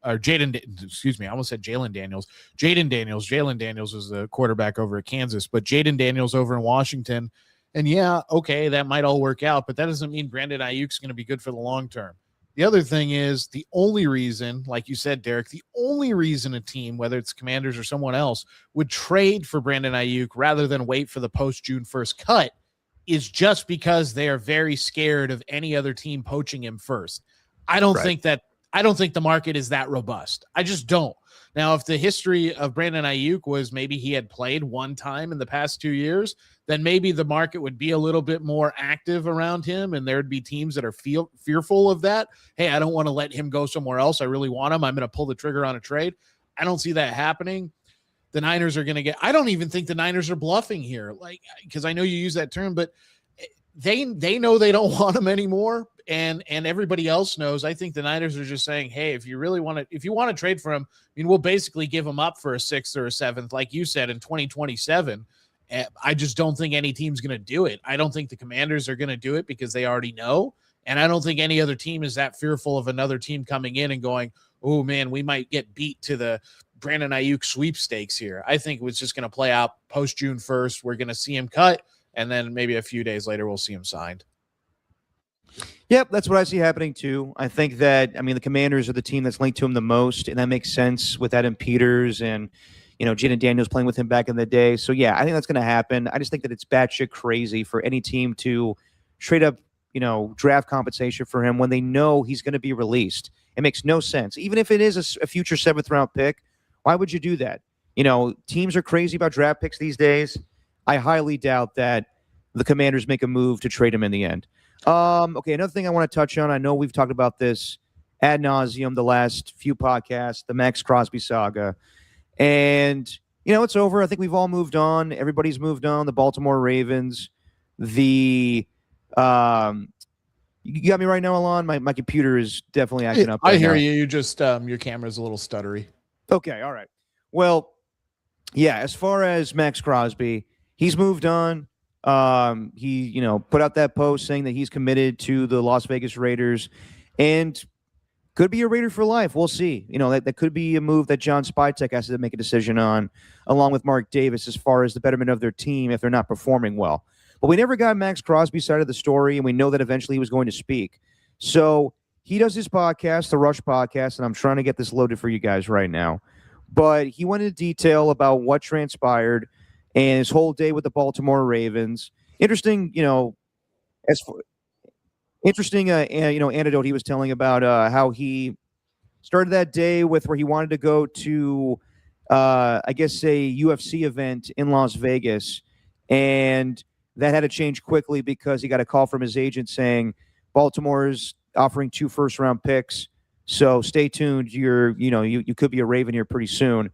or Jaden, excuse me, I almost said Jaylen Daniels. Jayden Daniels. Jaylen Daniels is the quarterback over at Kansas, but Jayden Daniels over in Washington. And yeah, okay, that might all work out, but that doesn't mean Brandon Ayuk's going to be good for the long term. The other thing is the only reason, like you said, Derek, the only reason a team, whether it's Commanders or someone else, would trade for Brandon Ayuk rather than wait for the post-June 1st cut is just because they are very scared of any other team poaching him first. I don't think that I don't think the market is that robust. I just don't. Now, if the history of Brandon Ayuk was maybe he had played one time in the past 2 years, then maybe the market would be a little bit more active around him, and there'd be teams that are fearful of that. Hey, I don't want to let him go somewhere else. I really want him. I'm going to pull the trigger on a trade. I don't see that happening. The Niners are going to get – I don't even think the Niners are bluffing here, like, because I know you use that term, but they know they don't want him anymore. And everybody else knows. I think the Niners are just saying, hey, if you want to trade for him, I mean, we'll basically give him up for a 6th or a 7th, like you said, in 2027. I just don't think any team's going to do it. I don't think the Commanders are going to do it because they already know. And I don't think any other team is that fearful of another team coming in and going, oh, man, we might get beat to the Brandon Ayuk sweepstakes here. I think it's just going to play out post June 1st. We're going to see him cut, and then maybe a few days later we'll see him signed. Yep, that's what I see happening too. I think that, I mean, the Commanders are the team that's linked to him the most, and that makes sense with Adam Peters and, Jaden Daniels playing with him back in the day. So, yeah, I think that's going to happen. I just think that it's batshit crazy for any team to trade up, draft compensation for him when they know he's going to be released. It makes no sense. Even if it is a future 7th-round pick, why would you do that? Teams are crazy about draft picks these days. I highly doubt that the Commanders make a move to trade him in the end. Okay, another thing I want to touch on, I know we've talked about this ad nauseum the last few podcasts, the Maxx Crosby saga. And, it's over. I think we've all moved on. Everybody's moved on. The Baltimore Ravens, you got me right now, Alon? My computer is definitely acting up. I hear you. You just, your camera's a little stuttery. Okay, all right. Well, yeah, as far as Maxx Crosby, he's moved on. He, put out that post saying that he's committed to the Las Vegas Raiders and could be a Raider for life. We'll see. That could be a move that John Spytek has to make a decision on, along with Mark Davis, as far as the betterment of their team if they're not performing well. But we never got Maxx Crosby's side of the story, and we know that eventually he was going to speak. So he does his podcast, the Rush Podcast, and I'm trying to get this loaded for you guys right now. But he went into detail about what transpired and his whole day with the Baltimore Ravens. Interesting, anecdote he was telling about how he started that day with where he wanted to go to, I guess, a UFC event in Las Vegas, and that had to change quickly because he got a call from his agent saying Baltimore's offering 2 first-round picks, so stay tuned. You could be a Raven here pretty soon,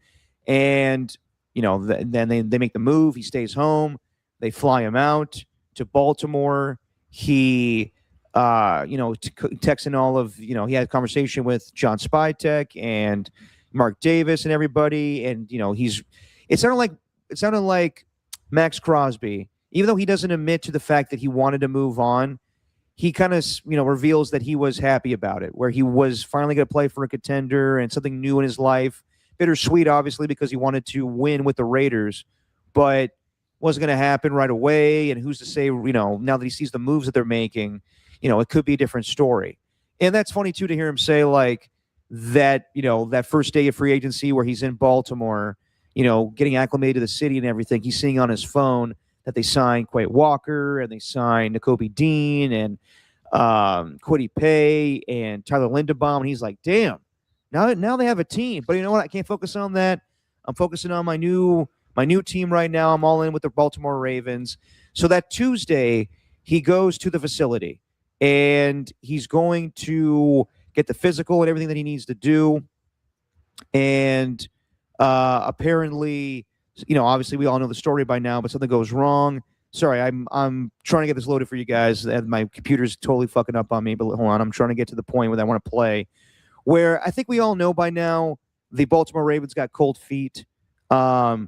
and then they make the move. He stays home. They fly him out to Baltimore. He, texting all of, he had a conversation with John Spytek and Mark Davis and everybody. And, it sounded like Maxx Crosby, even though he doesn't admit to the fact that he wanted to move on, he kind of, reveals that he was happy about it, where he was finally going to play for a contender and something new in his life. Bittersweet, obviously, because he wanted to win with the Raiders, but wasn't going to happen right away. And who's to say, now that he sees the moves that they're making, it could be a different story. And that's funny, too, to hear him say, like, that, that first day of free agency where he's in Baltimore, getting acclimated to the city and everything, he's seeing on his phone that they signed Quay Walker and they signed Nakobe Dean and Kwity Paye and Tyler Linderbaum. And he's like, damn, now they have a team. But you know what? I can't focus on that. I'm focusing on my new team right now. I'm all in with the Baltimore Ravens. So that Tuesday, he goes to the facility. And he's going to get the physical and everything that he needs to do. And apparently, obviously we all know the story by now, but something goes wrong. Sorry, I'm trying to get this loaded for you guys. And my computer's totally fucking up on me, but hold on. I'm trying to get to the point where I want to play. Where I think we all know by now the Baltimore Ravens got cold feet. But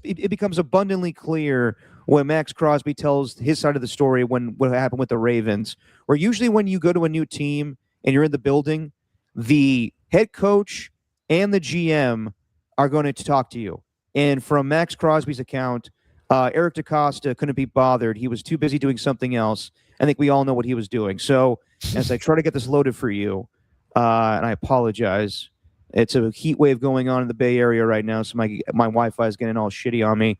it becomes abundantly clear when Maxx Crosby tells his side of the story what happened with the Ravens, where usually when you go to a new team and you're in the building, the head coach and the GM are going to talk to you. And from Maxx Crosby's account, Eric DeCosta couldn't be bothered. He was too busy doing something else. I think we all know what he was doing. So as I try to get this loaded for you, and I apologize, it's a heat wave going on in the Bay Area right now, so my Wi-Fi is getting all shitty on me.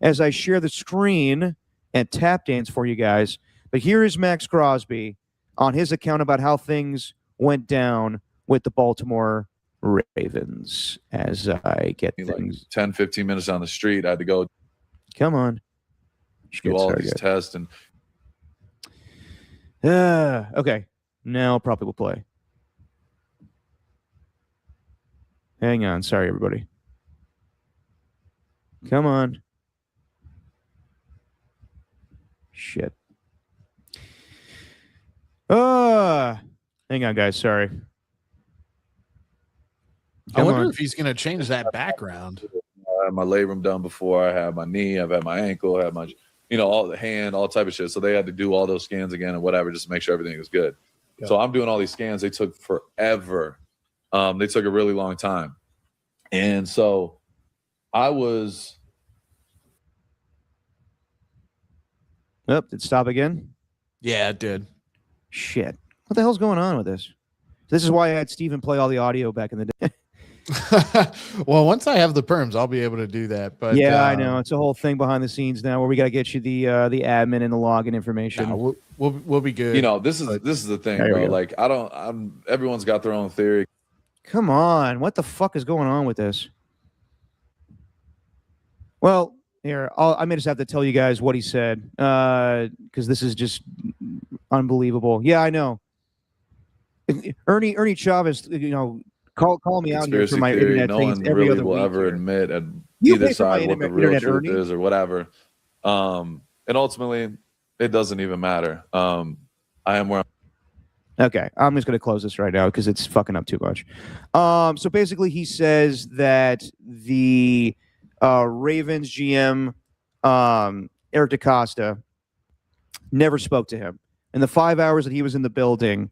As I share the screen and tap dance for you guys, but here is Maxx Crosby on his account about how things went down with the Baltimore Ravens as I get things. Like 10, 15 minutes on the street. I had to go Come on. do all these tests. And okay. Now probably will play. Hang on. Sorry, everybody. Come on. Shit. Hang on, guys. Sorry. I wonder if he's going to change that background. I had my labrum done before. I had my knee. I've had my ankle. I had my, all the hand, all type of shit. So they had to do all those scans again and whatever just to make sure everything was good. Yeah. So I'm doing all these scans. They took forever. They took a really long time. And so I was. Oh, did it stop again? Yeah, it did. Shit. What the hell's going on with this? This is why I had Steven play all the audio back in the day. Well, once I have the perms, I'll be able to do that. But yeah, I know it's a whole thing behind the scenes now, where we got to get you the admin and the login information. No, we'll be good. This is the thing, bro. Like everyone's got their own theory. Come on, what the fuck is going on with this? Well, here I may just have to tell you guys what he said because this is just unbelievable. Yeah, I know. Ernie Chavez, call me out here for my theory. internet no things one every really other will week ever here. admit at You either pay for my side what the real internet, truth Ernie. is or whatever. And ultimately, it doesn't even matter. I am where Okay, I'm just going to close this right now because it's fucking up too much. So basically, he says that the Ravens GM, Eric DaCosta, never spoke to him. In the 5 hours that he was in the building,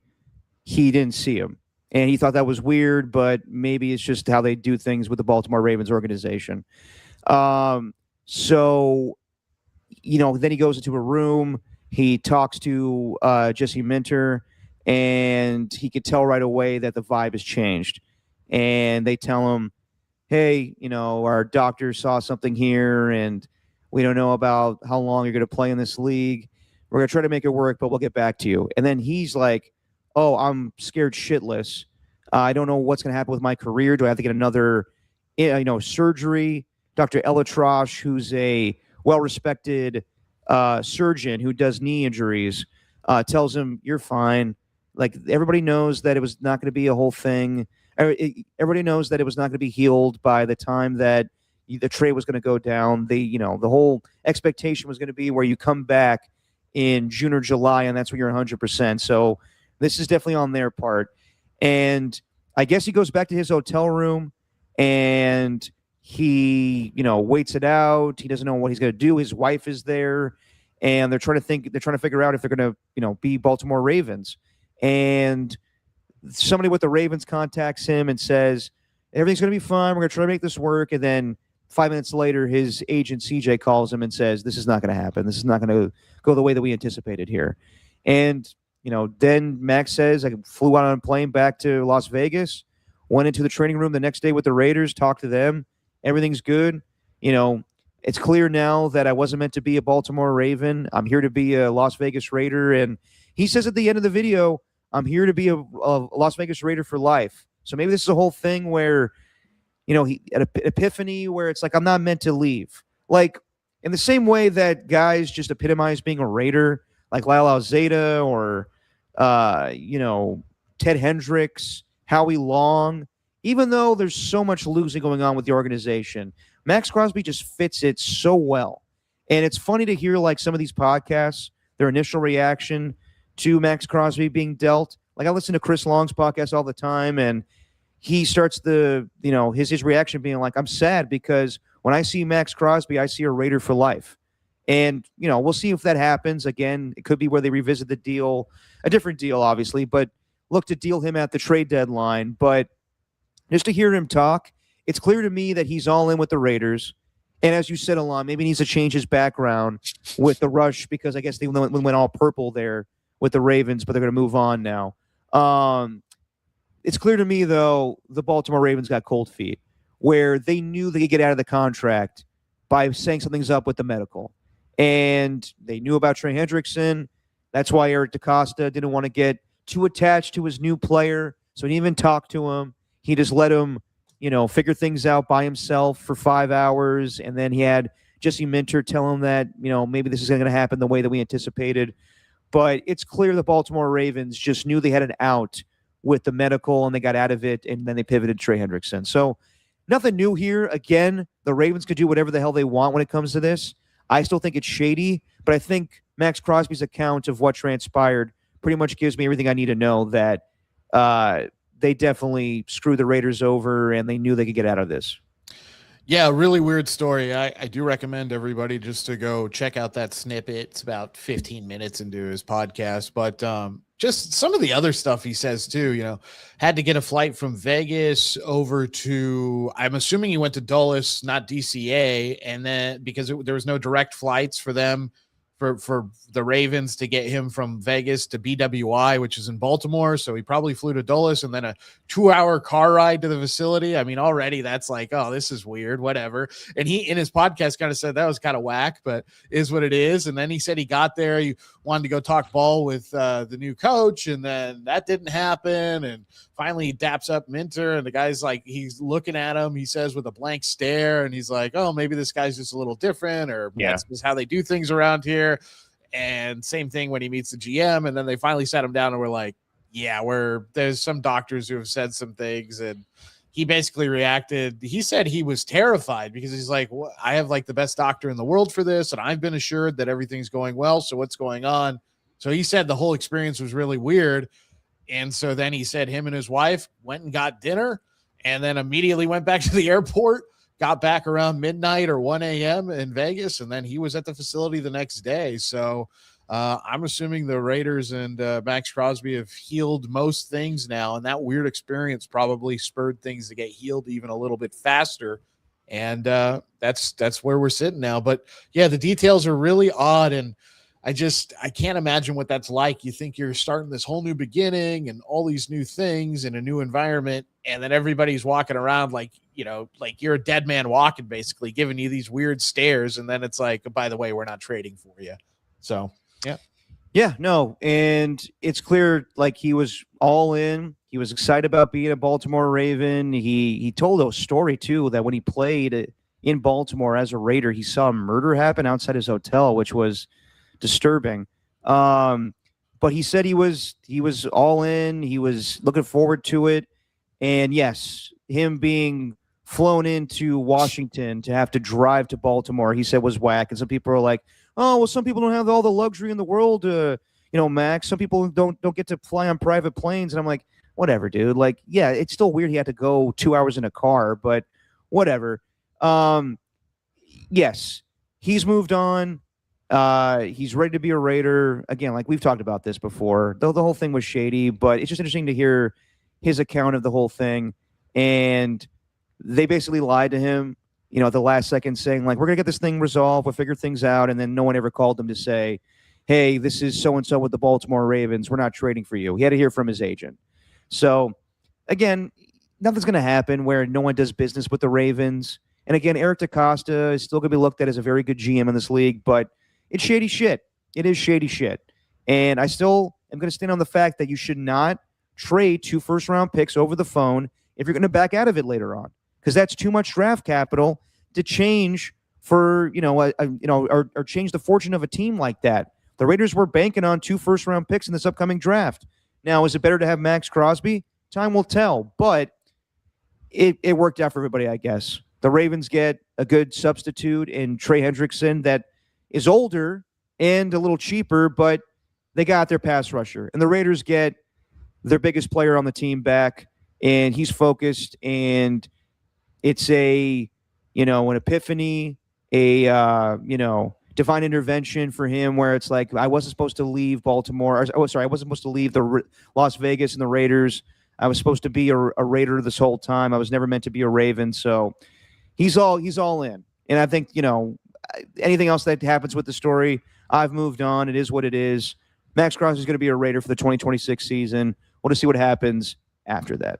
he didn't see him. And he thought that was weird, but maybe it's just how they do things with the Baltimore Ravens organization. So, then he goes into a room. He talks to Jesse Minter, and he could tell right away that the vibe has changed. And they tell him, hey, our doctor saw something here, and we don't know about how long you're going to play in this league. We're going to try to make it work, but we'll get back to you. And then he's like, oh, I'm scared shitless. I don't know what's going to happen with my career. Do I have to get another, surgery? Dr. Elatrosh, who's a well-respected surgeon who does knee injuries, tells him, you're fine. Like, everybody knows that it was not going to be a whole thing. Everybody knows that it was not going to be healed by the time that the trade was going to go down. The whole expectation was going to be where you come back in June or July, and that's when you're 100%. So this is definitely on their part. And I guess he goes back to his hotel room and he, waits it out. He doesn't know what he's going to do. His wife is there and they're trying to figure out if they're going to, be Baltimore Ravens. And somebody with the Ravens contacts him and says, everything's going to be fine. We're going to try to make this work. And then 5 minutes later, his agent CJ calls him and says, this is not going to happen. This is not going to go the way that we anticipated here. And, then Maxx says, I flew out on a plane back to Las Vegas, went into the training room the next day with the Raiders, talked to them. Everything's good. It's clear now that I wasn't meant to be a Baltimore Raven. I'm here to be a Las Vegas Raider. And he says at the end of the video, I'm here to be a Las Vegas Raider for life. So maybe this is a whole thing where, he at an epiphany where it's like, I'm not meant to leave. Like, in the same way that guys just epitomize being a Raider, like Lyle Alzada or, Ted Hendricks, Howie Long, even though there's so much losing going on with the organization, Maxx Crosby just fits it so well. And it's funny to hear, like, some of these podcasts, their initial reaction to Maxx Crosby being dealt. Like, I listen to Chris Long's podcast all the time, and he starts his reaction being like, I'm sad because when I see Maxx Crosby, I see a Raider for life. And, we'll see if that happens. Again, it could be where they revisit the deal, a different deal, obviously, but look to deal him at the trade deadline. But just to hear him talk, it's clear to me that he's all in with the Raiders. And as you said, Alon, maybe he needs to change his background with the rush because I guess they went all purple there with the Ravens, but they're going to move on now. It's clear to me, though, the Baltimore Ravens got cold feet where they knew they could get out of the contract by saying something's up with the medical. And they knew about Trey Hendrickson. That's why Eric DaCosta didn't want to get too attached to his new player So he didn't even talk to him. He just let him, figure things out by himself for 5 hours. And then he had Jesse Minter tell him that, maybe this is going to happen the way that we anticipated. But it's clear the Baltimore Ravens just knew they had an out with the medical, and they got out of it, and then they pivoted Trey Hendrickson. So nothing new here. Again, the Ravens could do whatever the hell they want when it comes to this. I still think it's shady, but I think Maxx Crosby's account of what transpired pretty much gives me everything I need to know that they definitely screwed the Raiders over, and they knew they could get out of this. Yeah, really weird story. I do recommend everybody just to go check out that snippet. It's about 15 minutes into his podcast, but just some of the other stuff he says too, had to get a flight from Vegas over to, I'm assuming he went to Dulles, not DCA. And then because there was no direct flights for them, for the Ravens to get him from Vegas to BWI, which is in Baltimore. So he probably flew to Dulles and then a 2-hour car ride to the facility. I mean, already that's like, oh, this is weird, whatever. And he, in his podcast, kind of said that was kind of whack, but is what it is. And then he said he got there, he wanted to go talk ball with the new coach, and then that didn't happen. And finally he daps up Minter, and the guy's like, he's looking at him, he says, with a blank stare, and he's like, oh, maybe this guy's just a little different, or that's just how they do things around here. And same thing when he meets the GM, and then they finally sat him down and were like, yeah, there's some doctors who have said some things. And he basically reacted. He said he was terrified because he's like, well, I have like the best doctor in the world for this, and I've been assured that everything's going well. So what's going on? So he said the whole experience was really weird. And so then he said him and his wife went and got dinner, and then immediately went back to the airport, got back around midnight or 1 a.m. in Vegas, and then he was at the facility the next day. So I'm assuming the Raiders and Maxx Crosby have healed most things now, and that weird experience probably spurred things to get healed even a little bit faster. And that's where we're sitting now. But yeah, the details are really odd, and I can't imagine what that's like. You think you're starting this whole new beginning and all these new things in a new environment, and then everybody's walking around like you're a dead man walking, basically giving you these weird stares. And then it's like, oh, by the way, we're not trading for you. So, yeah. Yeah, no. And it's clear, like, he was all in. He was excited about being a Baltimore Raven. He told a story too, that when he played in Baltimore as a Raider, he saw a murder happen outside his hotel, which was disturbing. But he said he was all in. He was looking forward to it. And yes, him being flown into Washington to have to drive to Baltimore, he said was whack. And some people are like, oh, well, some people don't have all the luxury in the world, Max. Some people don't get to fly on private planes. And I'm like, whatever, dude. Like, yeah, it's still weird he had to go 2 hours in a car, but whatever. Yes, he's moved on. He's ready to be a Raider. Again, like we've talked about this before, though the whole thing was shady, but it's just interesting to hear his account of the whole thing. And they basically lied to him, at the last second, saying like, we're going to get this thing resolved. We'll figure things out. And then no one ever called him to say, hey, this is so-and-so with the Baltimore Ravens. We're not trading for you. He had to hear from his agent. So again, nothing's going to happen where no one does business with the Ravens. And again, Eric DaCosta is still going to be looked at as a very good GM in this league, but it's shady shit. It is shady shit. And I still am going to stand on the fact that you should not trade 2 first-round picks over the phone if you're going to back out of it later on, because that's too much draft capital to change for, or change the fortune of a team like that. The Raiders were banking on 2 first-round picks in this upcoming draft. Now, is it better to have Maxx Crosby? Time will tell, but it worked out for everybody, I guess. The Ravens get a good substitute in Trey Hendrickson that is older and a little cheaper, but they got their pass rusher. And the Raiders get their biggest player on the team back, and he's focused, and it's an epiphany, divine intervention for him, where it's like, I wasn't supposed to leave Baltimore. I wasn't supposed to leave Las Vegas and the Raiders. I was supposed to be a Raider this whole time. I was never meant to be a Raven. So he's all in. And I think, anything else that happens with the story, I've moved on. It is what it is. Maxx Crosby is going to be a Raider for the 2026 season. We'll just see what happens after that.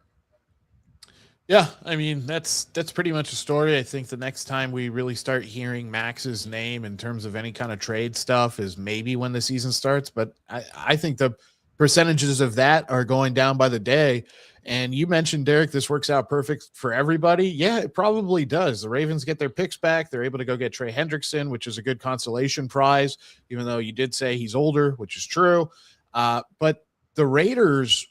Yeah, I mean, that's pretty much the story. I think the next time we really start hearing Max's name in terms of any kind of trade stuff is maybe when the season starts. But I think the percentages of that are going down by the day. And you mentioned, Derek, this works out perfect for everybody. Yeah, it probably does. The Ravens get their picks back. They're able to go get Trey Hendrickson, which is a good consolation prize, even though you did say he's older, which is true. But the Raiders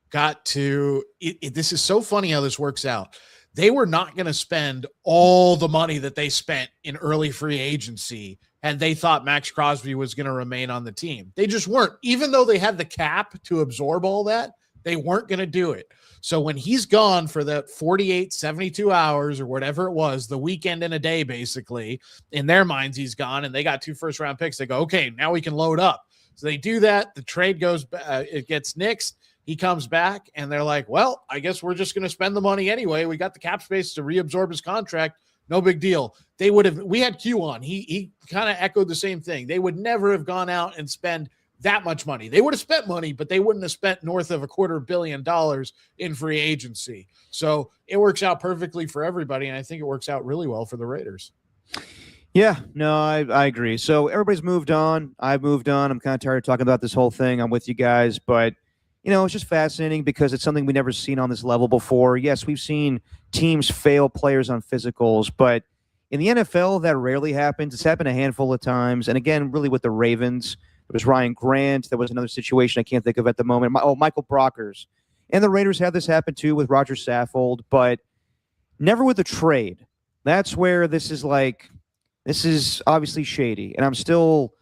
got to this is so funny how this works out. They were not going to spend all the money that they spent in early free agency, and they thought Maxx Crosby was going to remain on the team. They just weren't. Even though they had the cap to absorb all that, they weren't going to do it. So when he's gone for that 48, 72 hours or whatever it was, the weekend and a day, basically, in their minds, he's gone, and they got 2 first-round picks. They go, okay, now we can load up. So they do that. The trade goes, it gets nixed. He comes back, and they're like, well, I guess we're just going to spend the money anyway. We got the cap space to reabsorb his contract. No big deal. We had Q on. He kind of echoed the same thing. They would never have gone out and spend that much money. They would have spent money, but they wouldn't have spent north of $250 million in free agency. So it works out perfectly for everybody, and I think it works out really well for the Raiders. Yeah, no, I agree. So everybody's moved on. I've moved on. I'm kind of tired of talking about this whole thing. I'm with you guys, but it's just fascinating because it's something we've never seen on this level before. Yes, we've seen teams fail players on physicals, but in the NFL, that rarely happens. It's happened a handful of times. And again, really with the Ravens, there was Ryan Grant. There was another situation I can't think of at the moment. Michael Brockers. And the Raiders had this happen too with Roger Saffold, but never with a trade. That's where this is obviously shady. And I'm still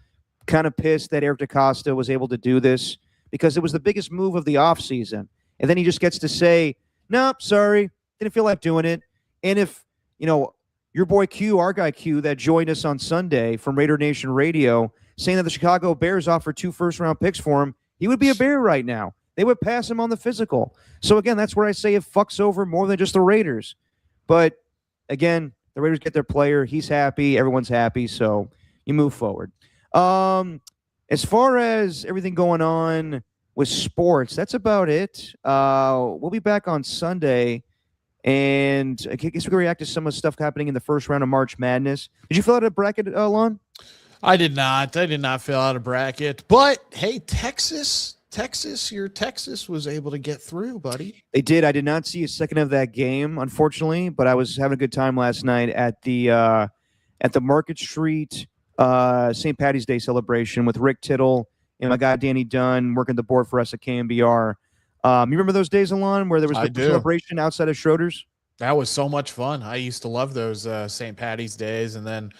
kind of pissed that Eric DeCosta was able to do this because it was the biggest move of the offseason. And then he just gets to say, nope, sorry, didn't feel like doing it. And if, your boy Q, our guy Q, that joined us on Sunday from Raider Nation Radio, saying that the Chicago Bears offered 2 first-round picks for him, he would be a Bear right now. They would pass him on the physical. So, again, that's where I say it fucks over more than just the Raiders. But, again, the Raiders get their player. He's happy. Everyone's happy. So you move forward. As far as everything going on with sports, that's about it. We'll be back on Sunday. And I guess we can react to some of the stuff happening in the first round of March Madness. Did you fill out a bracket, Lon? I did not. I did not fill out a bracket. But, hey, Texas, your Texas was able to get through, buddy. They did. I did not see a second of that game, unfortunately, but I was having a good time last night at the Market Street St. Patty's Day celebration with Rick Tittle and my guy Danny Dunn working the board for us at KMBR. You remember those days, Alon, where there was the celebration outside of Schroeder's? That was so much fun. I used to love those St. Patty's days. And then,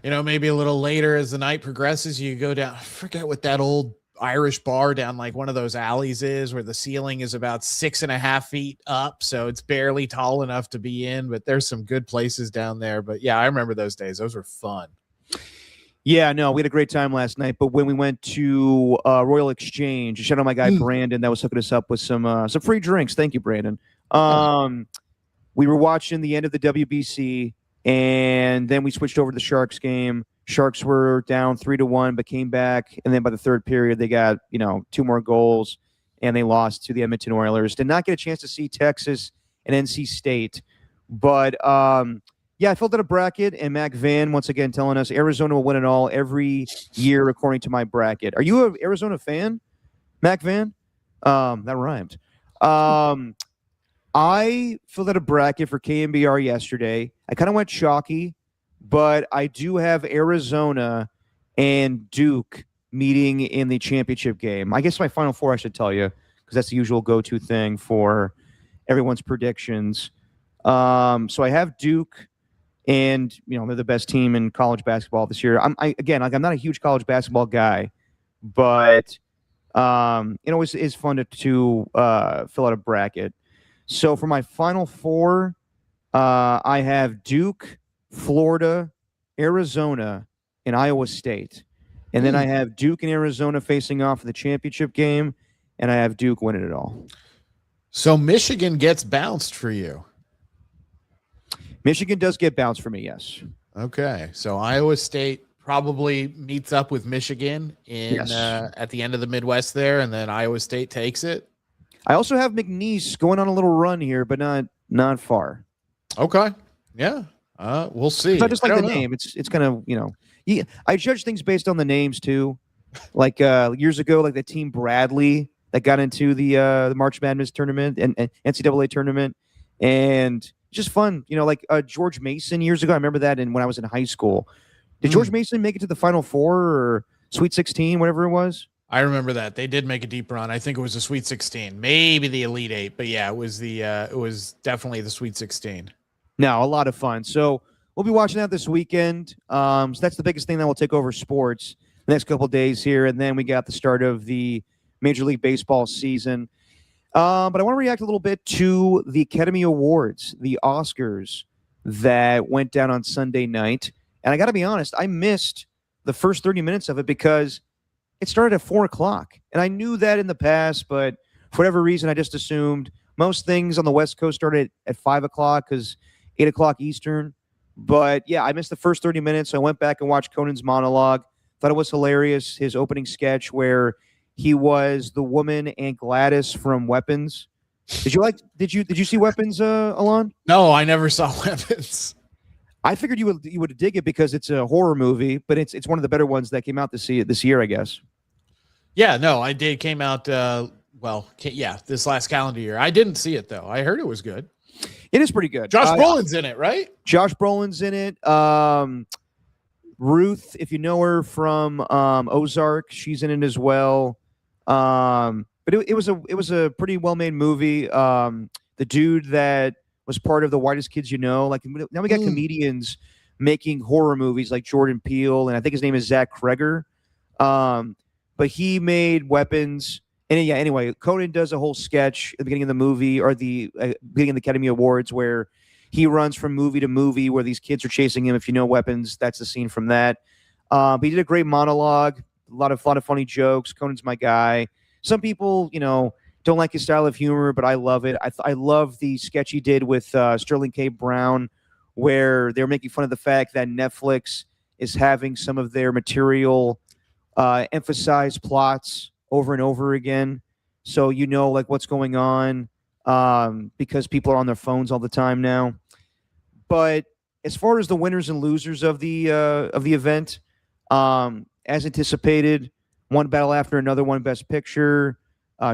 maybe a little later as the night progresses, you go down, I forget what that old Irish bar down like one of those alleys is where the ceiling is about 6.5 feet up. So it's barely tall enough to be in, but there's some good places down there. But yeah, I remember those days. Those were fun. Yeah, no, we had a great time last night. But when we went to Royal Exchange, shout out my guy Brandon that was hooking us up with some free drinks. Thank you, Brandon. We were watching the end of the WBC, and then we switched over to the Sharks game. Sharks were down 3-1, but came back, and then by the third period, they got 2 more goals, and they lost to the Edmonton Oilers. Did not get a chance to see Texas and NC State, but yeah, I filled out a bracket, and Mac Van once again telling us Arizona will win it all every year according to my bracket. Are you an Arizona fan, Mac Van? That rhymed. I filled out a bracket for KMBR yesterday. I kind of went chalky, but I do have Arizona and Duke meeting in the championship game. I guess my Final Four, I should tell you, because that's the usual go-to thing for everyone's predictions. So I have Duke, and they're the best team in college basketball this year. I'm not a huge college basketball guy, but it's fun to fill out a bracket. So for my Final Four, I have Duke, Florida, Arizona, and Iowa State. And then I have Duke and Arizona facing off in the championship game, and I have Duke winning it all. So Michigan gets bounced for you. Michigan does get bounced for me, yes. Okay. So Iowa State probably meets up with Michigan at the end of the Midwest there, and then Iowa State takes it. I also have McNeese going on a little run here, but not far. Okay. Yeah. We'll see. I just like the name. It's kind of, I judge things based on the names too. Like years ago, like the team Bradley that got into the March Madness tournament and NCAA tournament, and just fun. Like George Mason years ago. I remember that when I was in high school. Did George Mason make it to the Final Four or Sweet 16, whatever it was? I remember that they did make a deep run. I think it was the Sweet 16, maybe the Elite 8, but yeah, it was definitely the Sweet 16. No, a lot of fun. So we'll be watching that this weekend. So that's the biggest thing that will take over sports the next couple of days here, and then we got the start of the Major League Baseball season. But I want to react a little bit to the Academy Awards, the Oscars that went down on Sunday night. And I got to be honest, I missed the first 30 minutes of it because it started at 4 o'clock. And I knew that in the past, but for whatever reason, I just assumed most things on the West Coast started at 5 o'clock because 8 o'clock Eastern. But yeah, I missed the first 30 minutes. So I went back and watched Conan's monologue. Thought it was hilarious, his opening sketch where he was the woman and Gladys from Weapons. Did you see Weapons, Alon? No, I never saw Weapons. I figured you would dig it because it's a horror movie, but it's one of the better ones that came out this year, I guess. Yeah, no, I did. Came out this last calendar year. I didn't see it though. I heard it was good. It is pretty good. Josh Brolin's in it, right? Josh Brolin's in it. Ruth, if you know her from Ozark, she's in it as well. But it was a pretty well-made movie. The dude that was part of The Whitest Kids You Know, like now we got comedians making horror movies like Jordan Peele, and I think his name is Zach Kreger. But he made Weapons. And yeah, anyway, Conan does a whole sketch at the beginning of the movie or the beginning of the Academy Awards where he runs from movie to movie where these kids are chasing him. If you know Weapons, that's the scene from that. But he did a great monologue, a lot of funny jokes. Conan's my guy. Some people, don't like his style of humor, but I love it. I love the sketch he did with Sterling K. Brown where they're making fun of the fact that Netflix is having some of their material emphasize plots over and over again. So like what's going on because people are on their phones all the time now. But as far as the winners and losers of the event, as anticipated, one battle after another, one Best Picture.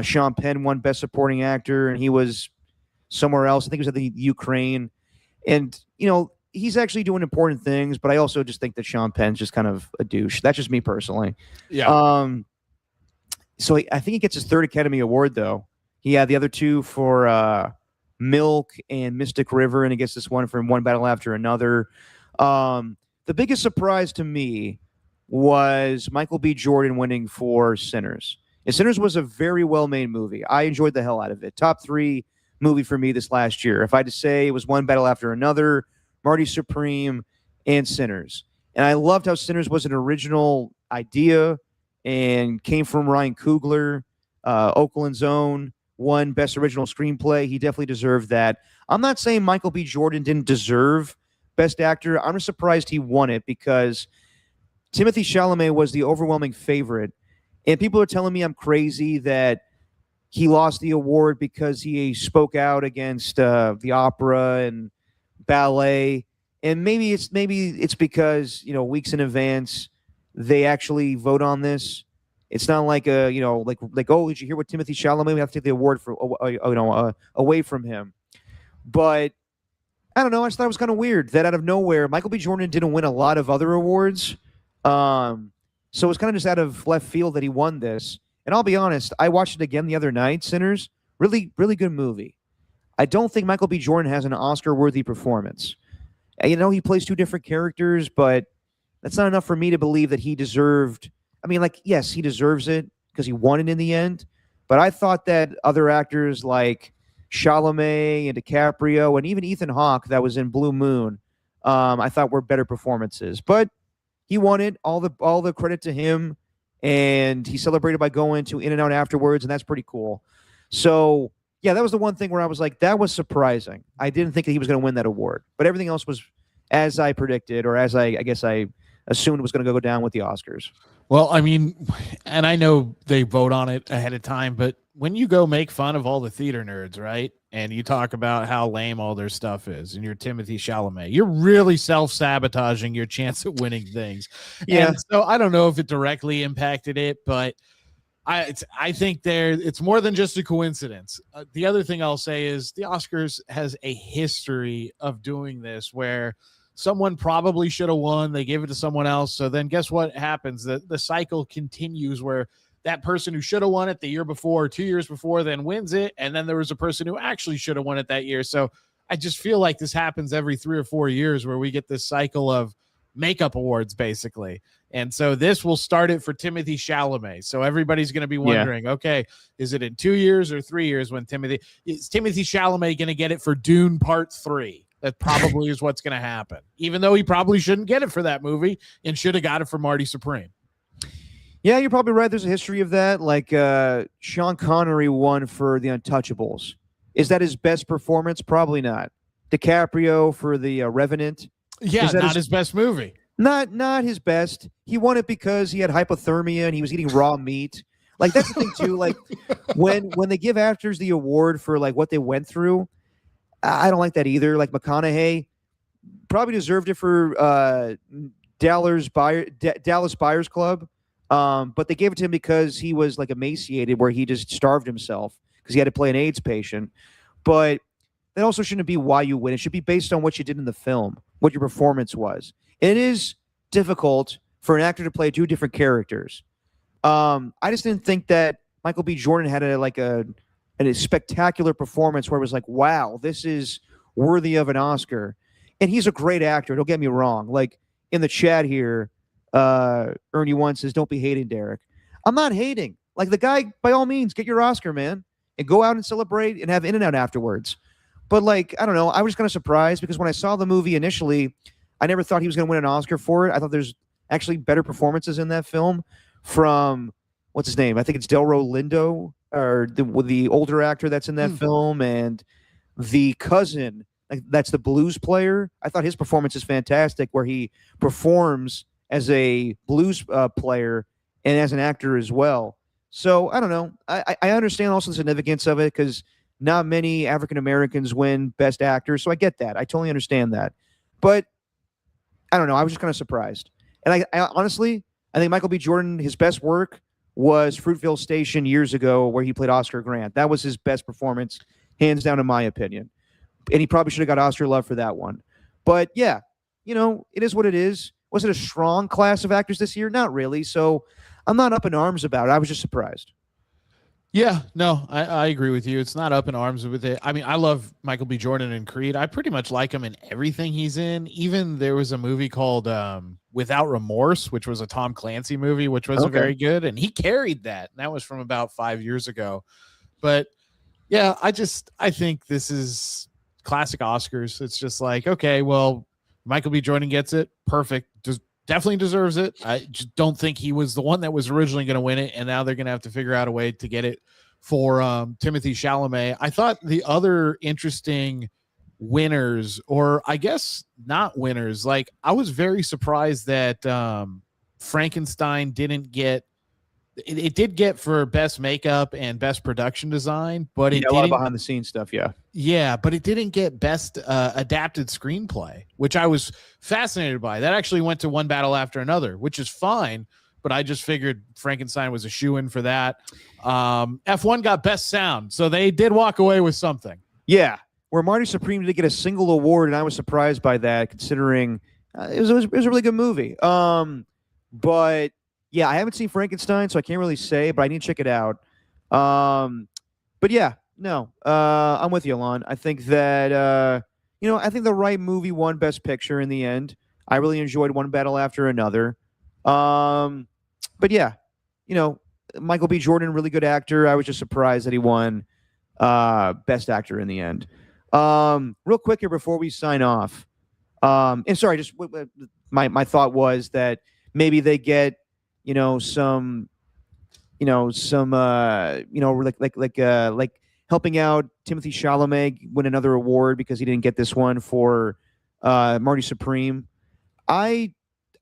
Sean Penn won Best Supporting Actor, and he was somewhere else. I think he was at the Ukraine. And, he's actually doing important things, but I also just think that Sean Penn's just kind of a douche. That's just me personally. Yeah. So I think he gets his third Academy Award, though. He had the other two for Milk and Mystic River, and he gets this one for One Battle After Another. The biggest surprise to me was Michael B. Jordan winning for Sinners. And Sinners was a very well-made movie. I enjoyed the hell out of it. Top 3 movie for me this last year. If I had to say, it was One Battle After Another, Marty Supreme, and Sinners. And I loved how Sinners was an original idea and came from Ryan Coogler, Oakland's own, won Best Original Screenplay. He definitely deserved that. I'm not saying Michael B. Jordan didn't deserve Best Actor. I'm just surprised he won it because Timothée Chalamet was the overwhelming favorite. And people are telling me I'm crazy that he lost the award because he spoke out against the opera and ballet. And maybe it's because, weeks in advance, they actually vote on this. It's not like oh, did you hear what Timothée Chalamet? We have to take the award away from him. But I don't know. I just thought it was kind of weird that out of nowhere, Michael B. Jordan didn't win a lot of other awards. So it was kind of just out of left field that he won this. And I'll be honest, I watched it again the other night, Sinners. Really, really good movie. I don't think Michael B. Jordan has an Oscar-worthy performance. He plays 2 different characters, but that's not enough for me to believe that he deserved. Yes, he deserves it because he won it in the end. But I thought that other actors like Chalamet and DiCaprio and even Ethan Hawke that was in Blue Moon, I thought were better performances. But he won it. All the credit to him, and he celebrated by going to In-N-Out afterwards, and that's pretty cool. So yeah, that was the one thing where I was like, that was surprising. I didn't think that he was going to win that award, but everything else was as I predicted, or as I guess I assumed was going to go down with the Oscars. Well, and I know they vote on it ahead of time, but when you go make fun of all the theater nerds, right? And you talk about how lame all their stuff is, and you're Timothée Chalamet, you're really self-sabotaging your chance at winning things. Yeah. And so I don't know if it directly impacted it, but I think it's more than just a coincidence. The other thing I'll say is the Oscars has a history of doing this where someone probably should have won. They gave it to someone else. So then guess what happens? The cycle continues where that person who should have won it the year before, or 2 years before, then wins it. And then there was a person who actually should have won it that year. So I just feel like this happens every 3 or 4 years where we get this cycle of makeup awards, basically. And so this will start it for Timothée Chalamet. So everybody's going to be wondering, okay, is it in 2 years or 3 years when Timothée Chalamet going to get it for Dune Part 3? That probably is what's going to happen, even though he probably shouldn't get it for that movie and should have got it for Marty Supreme. Yeah, you're probably right. There's a history of that. Like Sean Connery won for The Untouchables. Is that his best performance? Probably not. DiCaprio for The Revenant. Yeah, not his best movie. Not his best. He won it because he had hypothermia and he was eating raw meat. Like that's the thing too. Like when they give actors the award for like what they went through, I don't like that either. Like McConaughey probably deserved it for Dallas Buyers Club, but they gave it to him because he was like emaciated, where he just starved himself because he had to play an AIDS patient. But that also shouldn't be why you win. It should be based on what you did in the film, what your performance was. It is difficult for an actor to play two different characters. I just didn't think that Michael B. Jordan had a spectacular performance where it was like, wow, this is worthy of an Oscar. And he's a great actor. Don't get me wrong. Like in the chat here, Ernie One says, don't be hating, Derek. I'm not hating. Like the guy, by all means, get your Oscar, man, and go out and celebrate and have In-N-Out afterwards. But like, I don't know. I was kind of surprised because when I saw the movie initially, I never thought he was going to win an Oscar for it. I thought there's actually better performances in that film from, what's his name? I think it's Delroy Lindo, or the older actor that's in that film, and the cousin, that's the blues player. I thought his performance is fantastic, where he performs as a blues player and as an actor as well. So I don't know. I understand also the significance of it because not many African Americans win Best Actor, so I get that. I totally understand that. But I don't know. I was just kind of surprised. And I honestly, I think Michael B. Jordan, his best work was Fruitvale Station years ago, where he played Oscar Grant. That was his best performance, hands down, in my opinion. And he probably should have got Oscar love for that one. But yeah, it is what it is. Was it a strong class of actors this year? Not really. So I'm not up in arms about it. I was just surprised. Yeah, no, I agree with you. It's not up in arms with it. I mean, I love Michael B. Jordan and Creed. I pretty much like him in everything he's in. Even there was a movie called Without Remorse, which was a Tom Clancy movie, which wasn't very good. And he carried that. And that was from about 5 years ago. But yeah, I think this is classic Oscars. It's just like, okay, well, Michael B. Jordan gets it. Perfect. Definitely deserves it. I just don't think he was the one that was originally going to win it, and now they're going to have to figure out a way to get it for Timothée Chalamet. I thought the other interesting winners, or I guess not winners, like I was very surprised that Frankenstein didn't get. It did get for best makeup and best production design, but it a lot of behind the scenes stuff. Yeah, but it didn't get best adapted screenplay, which I was fascinated by. That actually went to One Battle After Another, which is fine, but I just figured Frankenstein was a shoo-in for that. F1 got best sound, so they did walk away with something. Yeah, where Marty Supreme didn't get a single award, and I was surprised by that, considering it was a really good movie. But yeah, I haven't seen Frankenstein, so I can't really say, but I need to check it out. But yeah, no, I'm with you, Alon. I think that, I think the right movie won Best Picture in the end. I really enjoyed One Battle After Another. But yeah, Michael B. Jordan, really good actor. I was just surprised that he won Best Actor in the end. Real quick here before we sign off. And sorry, just my thought was that maybe they get, some like helping out Timothée Chalamet win another award because he didn't get this one for Marty Supreme. I'm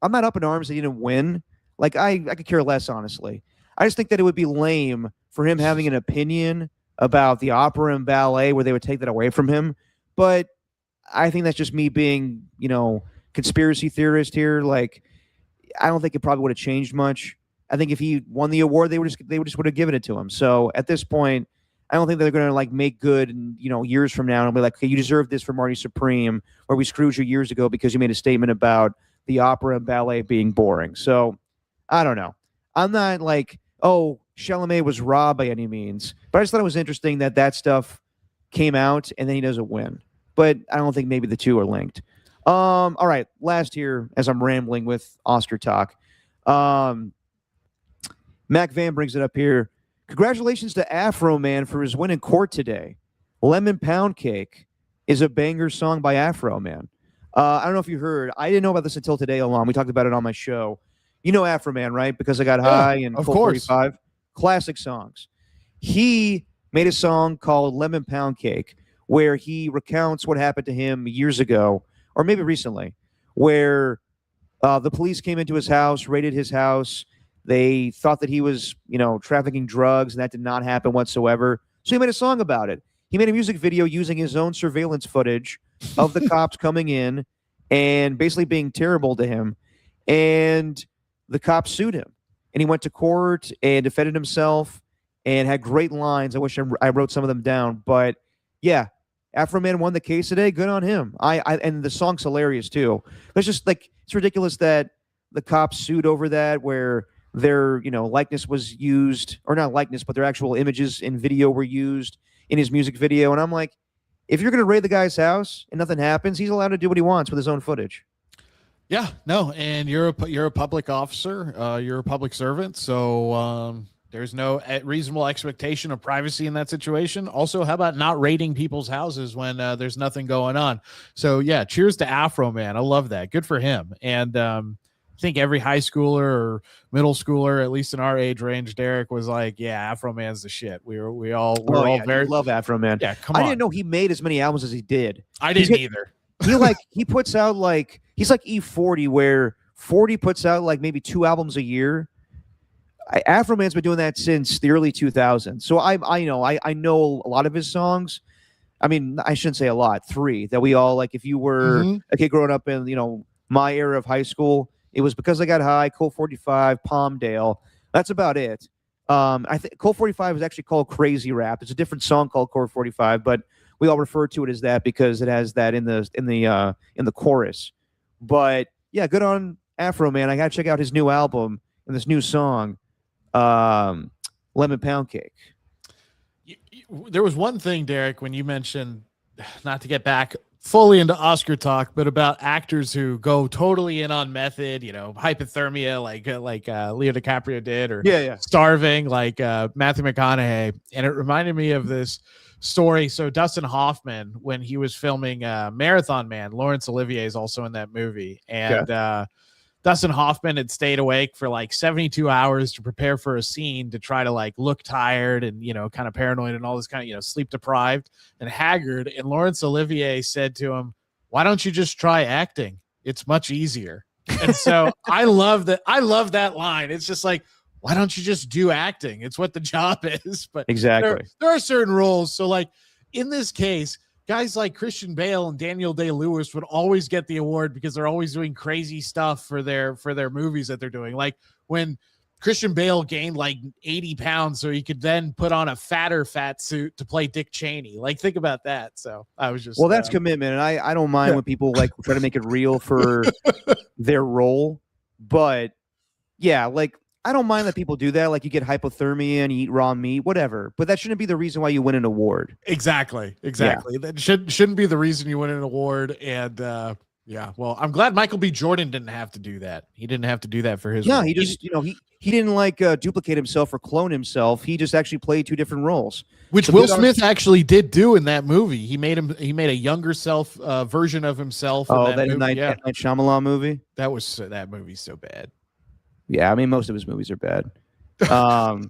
not up in arms that he didn't win. Like I could care less, honestly. I just think that it would be lame for him having an opinion about the opera and ballet where they would take that away from him. But I think that's just me being, conspiracy theorist here. Like, I don't think it probably would have changed much. I think if he won the award, they would have given it to him. So at this point, I don't think they're going to like make good, years from now and be like, okay, you deserve this for Marty Supreme, or we screwed you years ago because you made a statement about the opera and ballet being boring. So I don't know. I'm not like, oh, Chalamet was robbed by any means, but I just thought it was interesting that stuff came out and then he doesn't win. But I don't think maybe the two are linked. All right, last here as I'm rambling with Oscar talk. Mac Van brings it up here. Congratulations to Afro Man for his win in court today. Lemon Pound Cake is a banger song by Afro Man. I don't know if you heard. I didn't know about this until today alone. We talked about it on my show. You know Afro Man, right? Because I Got High and of Cold course. 45. Classic songs. He made a song called Lemon Pound Cake where he recounts what happened to him years ago, or maybe recently, where the police came into his house, raided his house. They thought that he was, trafficking drugs, and that did not happen whatsoever. So he made a song about it. He made a music video using his own surveillance footage of the cops coming in and basically being terrible to him. And the cops sued him. And he went to court and defended himself and had great lines. I wish I wrote some of them down. But, yeah, Afro Man won the case today. Good on him. And the song's hilarious, too. It's just, it's ridiculous that the cops sued over that, where their likeness was used, or not likeness, but their actual images in video were used in his music video. And I'm like, if you're going to raid the guy's house and nothing happens, he's allowed to do what he wants with his own footage. Yeah, no, and you're a public officer, you're a public servant, so there's no reasonable expectation of privacy in that situation. Also, how about not raiding people's houses when there's nothing going on? So yeah, cheers to Afro Man. I love that. Good for him. And I think every high schooler or middle schooler, at least in our age range, Derek, was like, "Yeah, Afro Man's the shit." We all very love Afro Man. Yeah, come on. I didn't know he made as many albums as he did. I didn't either. He puts out he's like E40, where 40 puts out maybe 2 albums a year. Afro Man's been doing that since the early 2000s. So I know a lot of his songs. I mean, I shouldn't say a lot. 3 that we all if you were a kid growing up in my era of high school. It was Because I Got High, Colt 45, Palmdale. That's about it. I think Colt 45 is actually called Crazy Rap. It's a different song called Colt 45, but we all refer to it as that because it has that in the chorus. But yeah, good on Afro Man. I gotta check out his new album and this new song, Lemon Pound Cake. There was one thing, Derek, when you mentioned, not to get back fully into Oscar talk, but about actors who go totally in on method, hypothermia, like Leo DiCaprio did, or starving, like Matthew McConaughey. And it reminded me of this story. So Dustin Hoffman, when he was filming Marathon Man, Laurence Olivier is also in that movie. And Dustin Hoffman had stayed awake for 72 hours to prepare for a scene, to try to look tired and, kind of paranoid and all this kind of, sleep deprived and haggard. And Laurence Olivier said to him, "Why don't you just try acting? It's much easier." And so I love that. I love that line. It's just why don't you just do acting? It's what the job is. But exactly, there are certain roles. So in this case, guys like Christian Bale and Daniel Day-Lewis would always get the award because they're always doing crazy stuff for their movies that they're doing. Like when Christian Bale gained 80 pounds so he could then put on a fatter fat suit to play Dick Cheney. Think about that. So I was just that's commitment, and I don't mind when people try to make it real for their role, but yeah, I don't mind that people do that. You get hypothermia and you eat raw meat, whatever. But that shouldn't be the reason why you win an award. Exactly. Yeah. That shouldn't be the reason you win an award. And well, I'm glad Michael B. Jordan didn't have to do that. He didn't have to do that for his role. He just, he didn't duplicate himself or clone himself. He just actually played 2 different roles. Which Will Smith actually did do in that movie. He made a younger self version of himself. Oh, that Night Shyamalan movie? That movie's so bad. Yeah, I mean, most of his movies are bad. And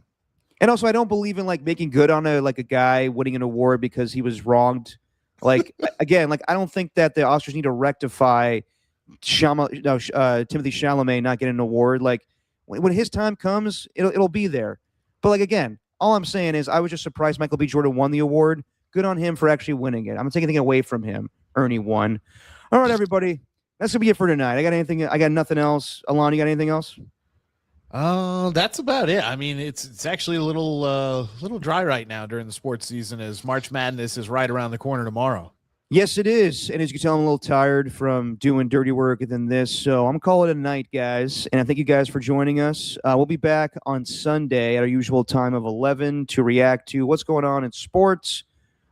also, I don't believe in making good on a guy winning an award because he was wronged. Again, I don't think that the Oscars need to rectify Timothy Chalamet not getting an award. When his time comes, it'll be there. But again, all I'm saying is I was just surprised Michael B. Jordan won the award. Good on him for actually winning it. I'm not taking anything away from him. Ernie won. All right, everybody. That's gonna be it for tonight. I got nothing else. Alon, you got anything else? That's about it. I mean, it's actually a little dry right now during the sports season, as March Madness is right around the corner tomorrow. Yes, it is. And as you can tell, I'm a little tired from doing dirty work than this. So I'm calling it a night, guys. And I thank you guys for joining us. We'll be back on Sunday at our usual time of 11 to react to what's going on in sports.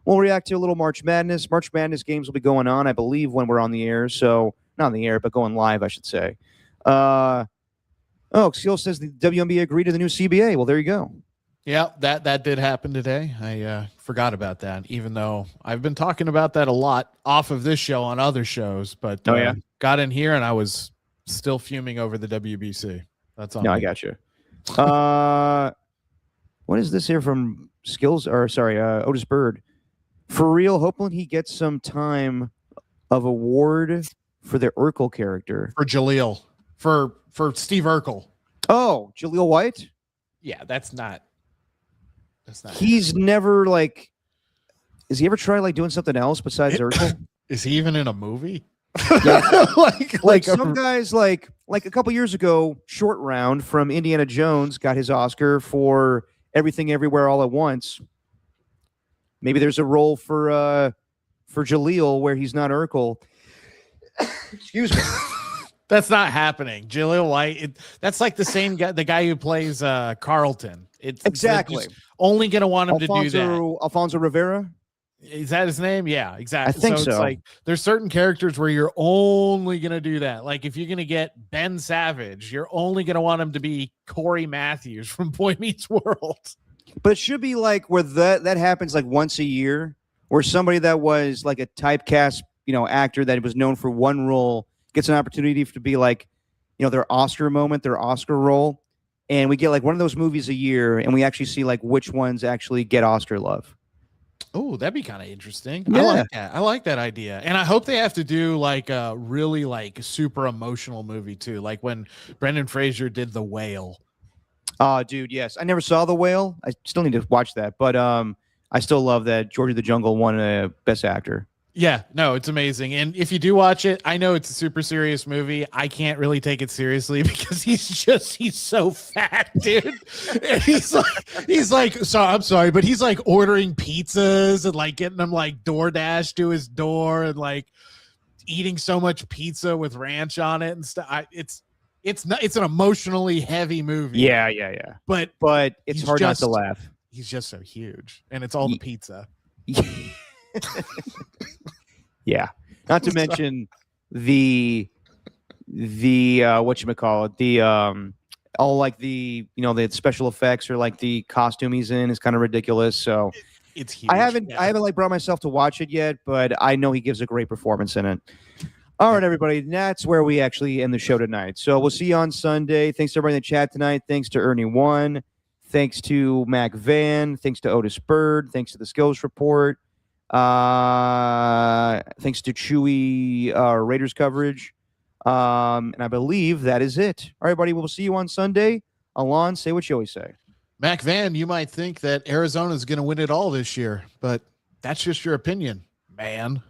We'll react to a little March Madness. March Madness games will be going on, I believe, when we're on the air. So not on the air, but going live, I should say. Seal says the WNBA agreed to the new CBA. Well, there you go. Yeah, that did happen today. I forgot about that, even though I've been talking about that a lot off of this show on other shows. But got in here and I was still fuming over the WBC. That's all. No, I got you. What is this here from Otis Bird? For real, hoping he gets some time of award for the Urkel character. For Jaleel. For Steve Urkel. Oh, Jaleel White? Yeah, that's not. He's never has he ever tried doing something else besides Urkel? Is he even in a movie? Yeah. like some guys like a couple years ago, Short Round from Indiana Jones got his Oscar for Everything Everywhere All at Once. Maybe there's a role for Jaleel where he's not Urkel. Excuse me. That's not happening. Jaleel White. That's like the same guy, the guy who plays Carlton. It's exactly only going to want him to do that. Alfonso Rivera. Is that his name? Yeah, exactly. I think so. It's like there's certain characters where you're only going to do that. Like if you're going to get Ben Savage, you're only going to want him to be Corey Matthews from Boy Meets World. But it should be like where that happens like once a year, where somebody that was like a typecast, actor that was known for one role gets an opportunity to be like, their Oscar moment, their Oscar role. And we get like one of those movies a year and we actually see like which ones actually get Oscar love. Oh, that'd be kind of interesting. Yeah. I like that. I like that idea. And I hope they have to do like a really like super emotional movie too. Like when Brendan Fraser did The Whale. Oh, dude, yes. I never saw The Whale. I still need to watch that. But I still love that George of the Jungle won Best Actor. Yeah, no, it's amazing. And if you do watch it, I know it's a super serious movie. I can't really take it seriously because he's so fat, dude. And he's like, I'm sorry, but he's like ordering pizzas and like getting them like DoorDash to his door and like eating so much pizza with ranch on it and stuff. It's an emotionally heavy movie. Yeah. But it's hard not to laugh. He's just so huge, and it's all the pizza. Yeah, not to mention the whatchamacallit, the all like the the special effects or like the costume he's in is kind of ridiculous. So it's huge. I haven't like brought myself to watch it yet, but I know he gives a great performance in it. All right, everybody, that's where we actually end the show tonight. So we'll see you on Sunday. Thanks to everybody in the chat tonight. Thanks to Ernie One. Thanks to Mac Van. Thanks to Otis Bird. Thanks to the Skills Report. Thanks to Chewy Raiders coverage. And I believe that is it. All right, buddy, we'll see you on Sunday. Alon, say what you always say. Mac Van, you might think that Arizona is going to win it all this year, but that's just your opinion, man.